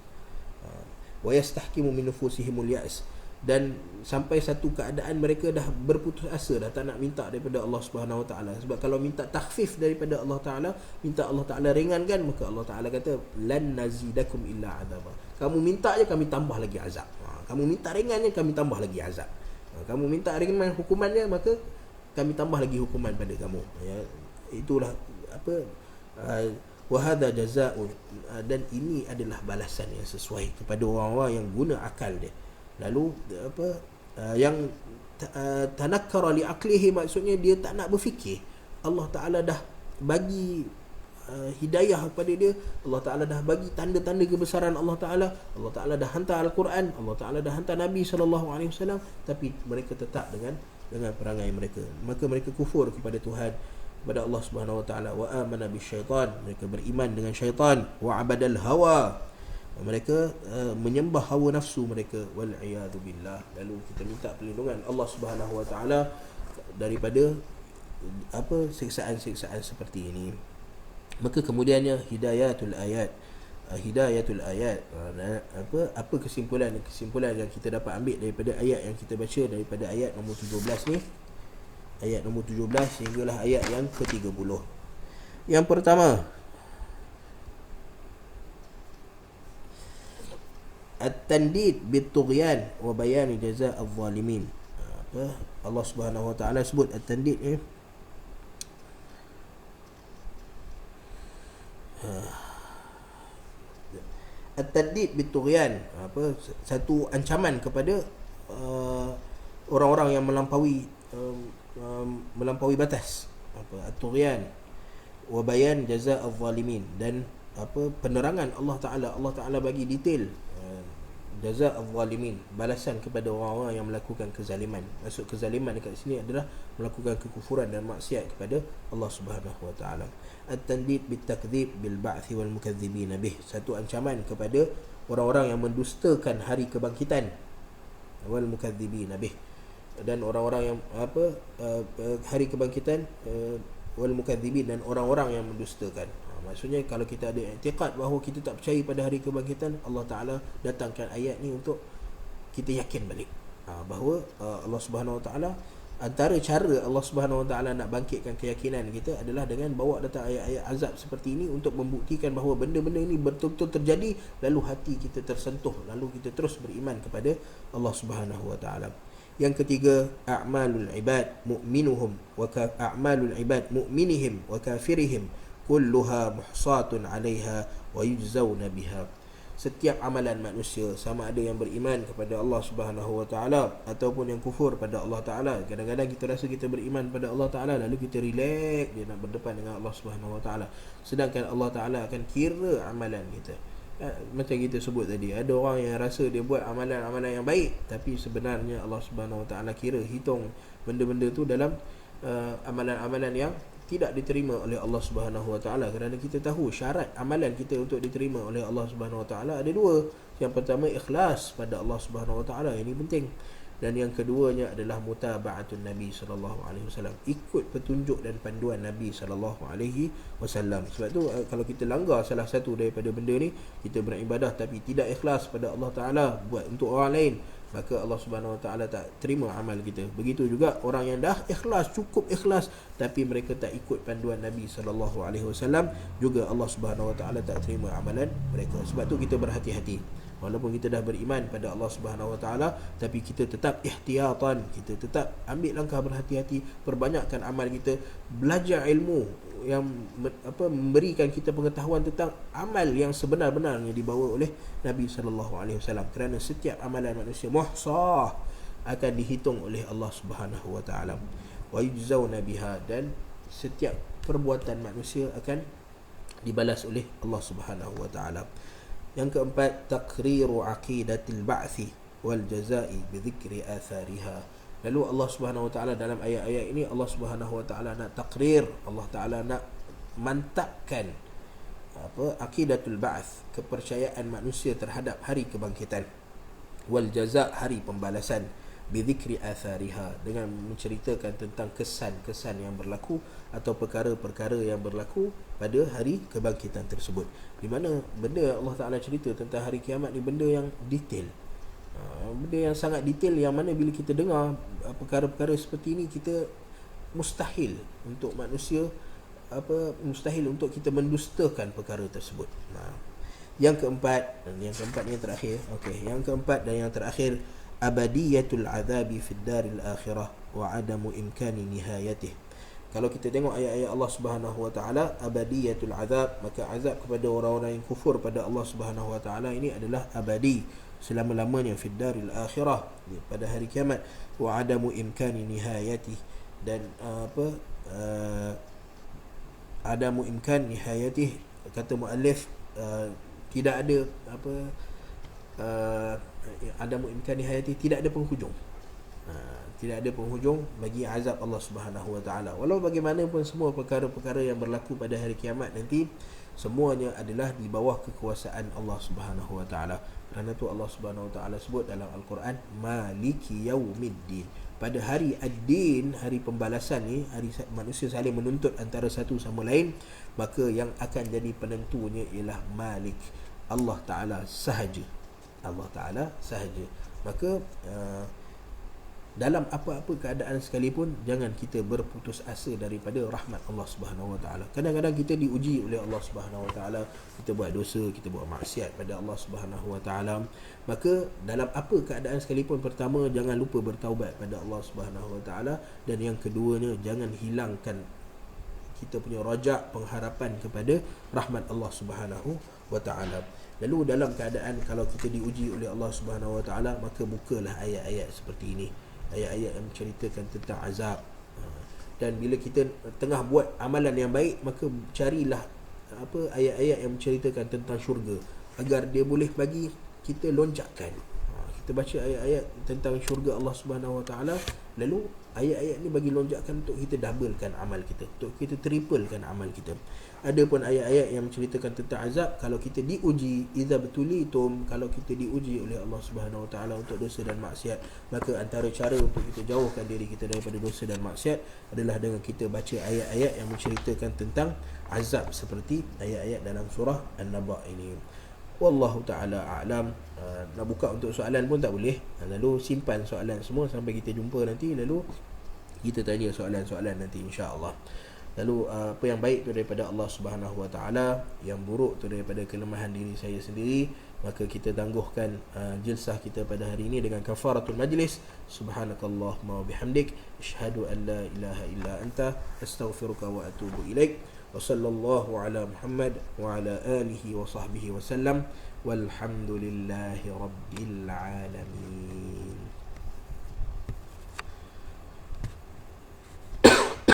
Wa yastahkimu min nufusihimul ya's, dan sampai satu keadaan mereka dah berputus asa, dah tak nak minta daripada Allah Subhanahu Wa Taala. Sebab kalau minta takhfif daripada Allah Taala, minta Allah Taala ringankan, maka Allah Taala kata lan nazidakum illa azaba. Kamu minta je, kami tambah lagi azab. Kamu minta ringannya, kami tambah lagi azab. Kamu minta ringan hukumannya, maka kami tambah lagi hukuman pada kamu. Ya, itulah apa wa hadha jazaa'u, dan ini adalah balasan yang sesuai kepada orang-orang yang guna akal dia. Lalu yang tanakkara li aqlihi, maksudnya dia tak nak berfikir. Allah Taala dah bagi hidayah kepada dia. Allah Taala dah bagi tanda-tanda kebesaran Allah Taala. Allah Taala dah hantar Al-Quran, Allah Taala dah hantar Nabi sallallahu alaihi wasallam, tapi mereka tetap dengan perangai mereka. Maka mereka kufur kepada Tuhan, kepada Allah Subhanahu wa taala. Wa amana bisyaitan, mereka beriman dengan syaitan. Wa abadal hawa, mereka menyembah hawa nafsu mereka. Wal iyadu billah. Lalu kita minta perlindungan Allah Subhanahu wa taala daripada siksaan-siksaan seperti ini. Maka kemudiannya hidayatul ayat. Apa kesimpulan yang kita dapat ambil daripada ayat yang kita baca, daripada ayat nombor 17 ni, ayat nombor 17 sehinggalah ayat yang ke-30. Yang pertama, at-tandid bit-tughyan wa bayan jazaa' adh-dhalimin. Allah Subhanahu wa taala sebut at-tandid ni at-tandid bit-tughyan, satu ancaman kepada orang-orang yang melampaui batas, at-tughyan wa bayan jazaa' adh-dhalimin, dan penerangan Allah Taala bagi detail jazaa' adh-dhalimin, balasan kepada orang-orang yang melakukan kezaliman. Maksud kezaliman dekat sini adalah melakukan kekufuran dan maksiat kepada Allah Subhanahu wa taala. At-tandid bit-takdzib bil ba'thi wal mukadzibin bih, satu ancaman kepada orang-orang yang mendustakan hari kebangkitan, wal mukadzibin bih, dan orang-orang yang hari kebangkitan, wal mukadzibin, dan orang-orang yang mendustakan. Maksudnya kalau kita ada i'tiqad bahawa kita tak percaya pada hari kebangkitan, Allah Taala datangkan ayat ni untuk kita yakin balik bahawa Allah Subhanahu Wa Taala, antara cara Allah Subhanahu Wa Taala nak bangkitkan keyakinan kita adalah dengan bawa datang ayat-ayat azab seperti ini untuk membuktikan bahawa benda-benda ini betul-betul terjadi, lalu hati kita tersentuh, lalu kita terus beriman kepada Allah Subhanahu Wa Taala. Yang ketiga, a'malul ibad mu'minuhum wa a'malul ibad mu'minihim wa kafirihim kulluha muhsatun 'alaiha wa yujzauna biha. Setiap amalan manusia, sama ada yang beriman kepada Allah Subhanahu wa taala ataupun yang kufur pada Allah Taala. Kadang-kadang kita rasa kita beriman pada Allah Taala, lalu kita relax dia nak berdepan dengan Allah Subhanahu wa taala, sedangkan Allah Taala akan kira amalan kita. Macam kita sebut tadi, ada orang yang rasa dia buat amalan-amalan yang baik, tapi sebenarnya Allah Subhanahu wa taala hitung benda-benda tu dalam amalan-amalan yang tidak diterima oleh Allah Subhanahu wa taala. Kerana kita tahu syarat amalan kita untuk diterima oleh Allah Subhanahu wa taala ada dua. Yang pertama, ikhlas pada Allah Subhanahu wa taala. Ini penting. Dan yang keduanya adalah mutaba'atun Nabi sallallahu alaihi wasallam, ikut petunjuk dan panduan Nabi sallallahu alaihi wasallam. Sebab tu kalau kita langgar salah satu daripada benda ni, kita beribadah tapi tidak ikhlas pada Allah Taala, buat untuk orang lain, maka Allah Subhanahu Wa Taala tak terima amal kita. Begitu juga orang yang dah ikhlas, cukup ikhlas, tapi mereka tak ikut panduan Nabi sallallahu alaihi wasallam, juga Allah Subhanahu Wa Taala tak terima amalan mereka. Sebab tu kita berhati-hati. Walaupun kita dah beriman pada Allah Subhanahu Wa Taala, tapi kita tetap ihtiyatan, kita tetap ambil langkah berhati-hati, perbanyakkan amal kita, belajar ilmu yang memberikan kita pengetahuan tentang amal yang sebenar-benarnya dibawa oleh Nabi sallallahu alaihi wasallam. Kerana setiap amalan manusia muhsah akan dihitung oleh Allah Subhanahu Wa Taala. Wa yujzauna biha, dan setiap perbuatan manusia akan dibalas oleh Allah Subhanahu Wa Taala. Yang keempat, taqriru aqidatil ba'thi wal jazai bi dhikri athariha. Lalu Allah Subhanahu Wa Taala dalam ayat-ayat ini, Allah Subhanahu Wa Taala nak takrir, Allah Taala nak mantapkan aqidatul ba'th, kepercayaan manusia terhadap hari kebangkitan, wal jaza, hari pembalasan, bi dhikri athariha, dengan menceritakan tentang kesan-kesan yang berlaku atau perkara-perkara yang berlaku pada hari kebangkitan tersebut. Di mana benda Allah Taala cerita tentang hari kiamat ni benda yang detail, benda yang sangat detail, yang mana bila kita dengar perkara-perkara seperti ini, kita mustahil untuk manusia mustahil untuk kita mendustakan perkara tersebut. Yang keempat dan yang terakhir, yang keempat dan yang terakhir, abadiyatul azabi fid daril akhirah wa adamu imkani nihayatih. Kalau kita tengok ayat-ayat Allah Subhanahu Wa Taala, abadiyatul azab, maka azab kepada orang-orang yang kufur pada Allah Subhanahu Wa Taala ini adalah abadi, selama-lamanya, fid daril akhirah, pada hari kiamat, wa adamu imkani nihayatih, dan adamu imkan nihayatih, kata muallif, tidak ada adamu imkan nihayatih, tidak ada penghujung. Tidak ada penghujung bagi azab Allah Subhanahu Wa Taala. Walau bagaimanapun, semua perkara-perkara yang berlaku pada hari kiamat nanti, semuanya adalah di bawah kekuasaan Allah Subhanahu Wa Taala. Kerana tu Allah Subhanahu Wa Taala sebut dalam Al-Quran, Maliki Yaumiddin. Pada hari ad-din, hari pembalasan ni, hari manusia saling menuntut antara satu sama lain, maka yang akan jadi penentunya ialah Malik, Allah Taala sahaja. Allah Taala sahaja. Maka dalam apa-apa keadaan sekalipun, jangan kita berputus asa daripada rahmat Allah Subhanahu Wa Taala. Kadang-kadang kita diuji oleh Allah Subhanahu Wa Taala, kita buat dosa, kita buat maksiat pada Allah Subhanahu Wa Taala. Maka dalam apa keadaan sekalipun, pertama, jangan lupa bertaubat pada Allah Subhanahu Wa Taala, dan yang keduanya, jangan hilangkan kita punya rajak, pengharapan kepada rahmat Allah Subhanahu Wa Taala. Lalu dalam keadaan kalau kita diuji oleh Allah Subhanahu Wa Taala, maka bukalah ayat-ayat seperti ini, ayat-ayat yang menceritakan tentang azab. Dan bila kita tengah buat amalan yang baik, maka carilah ayat-ayat yang menceritakan tentang syurga, agar dia boleh bagi kita lonjakan. Kita baca ayat-ayat tentang syurga Allah Subhanahu Wa Taala, lalu ayat-ayat ni bagi lonjakan untuk kita doublekan amal kita, untuk kita triplekan amal kita. Ada pun ayat-ayat yang menceritakan tentang azab, kalau kita diuji, idza betulitum, kalau kita diuji oleh Allah Subhanahu Wa Taala untuk dosa dan maksiat, maka antara cara untuk kita jauhkan diri kita daripada dosa dan maksiat adalah dengan kita baca ayat-ayat yang menceritakan tentang azab, seperti ayat-ayat dalam surah An-Naba ini. Wallahu ta'ala a'lam. Nak buka untuk soalan pun tak boleh, lalu simpan soalan semua sampai kita jumpa nanti, lalu kita tanya soalan-soalan nanti, insya-Allah. Lalu apa yang baik tu daripada Allah Subhanahu Wa Taala, yang buruk tu daripada kelemahan diri saya sendiri, maka kita tangguhkan jilsah kita pada hari ini dengan kafaratul majlis. Subhanakallahumma wa bihamdik, asyhadu an la ilaha illa anta, astaghfiruka wa atubu ilaik. Wa sallallahu ala Muhammad wa ala alihi wa sahbihi wa sallam, walhamdulillahi rabbil alamin.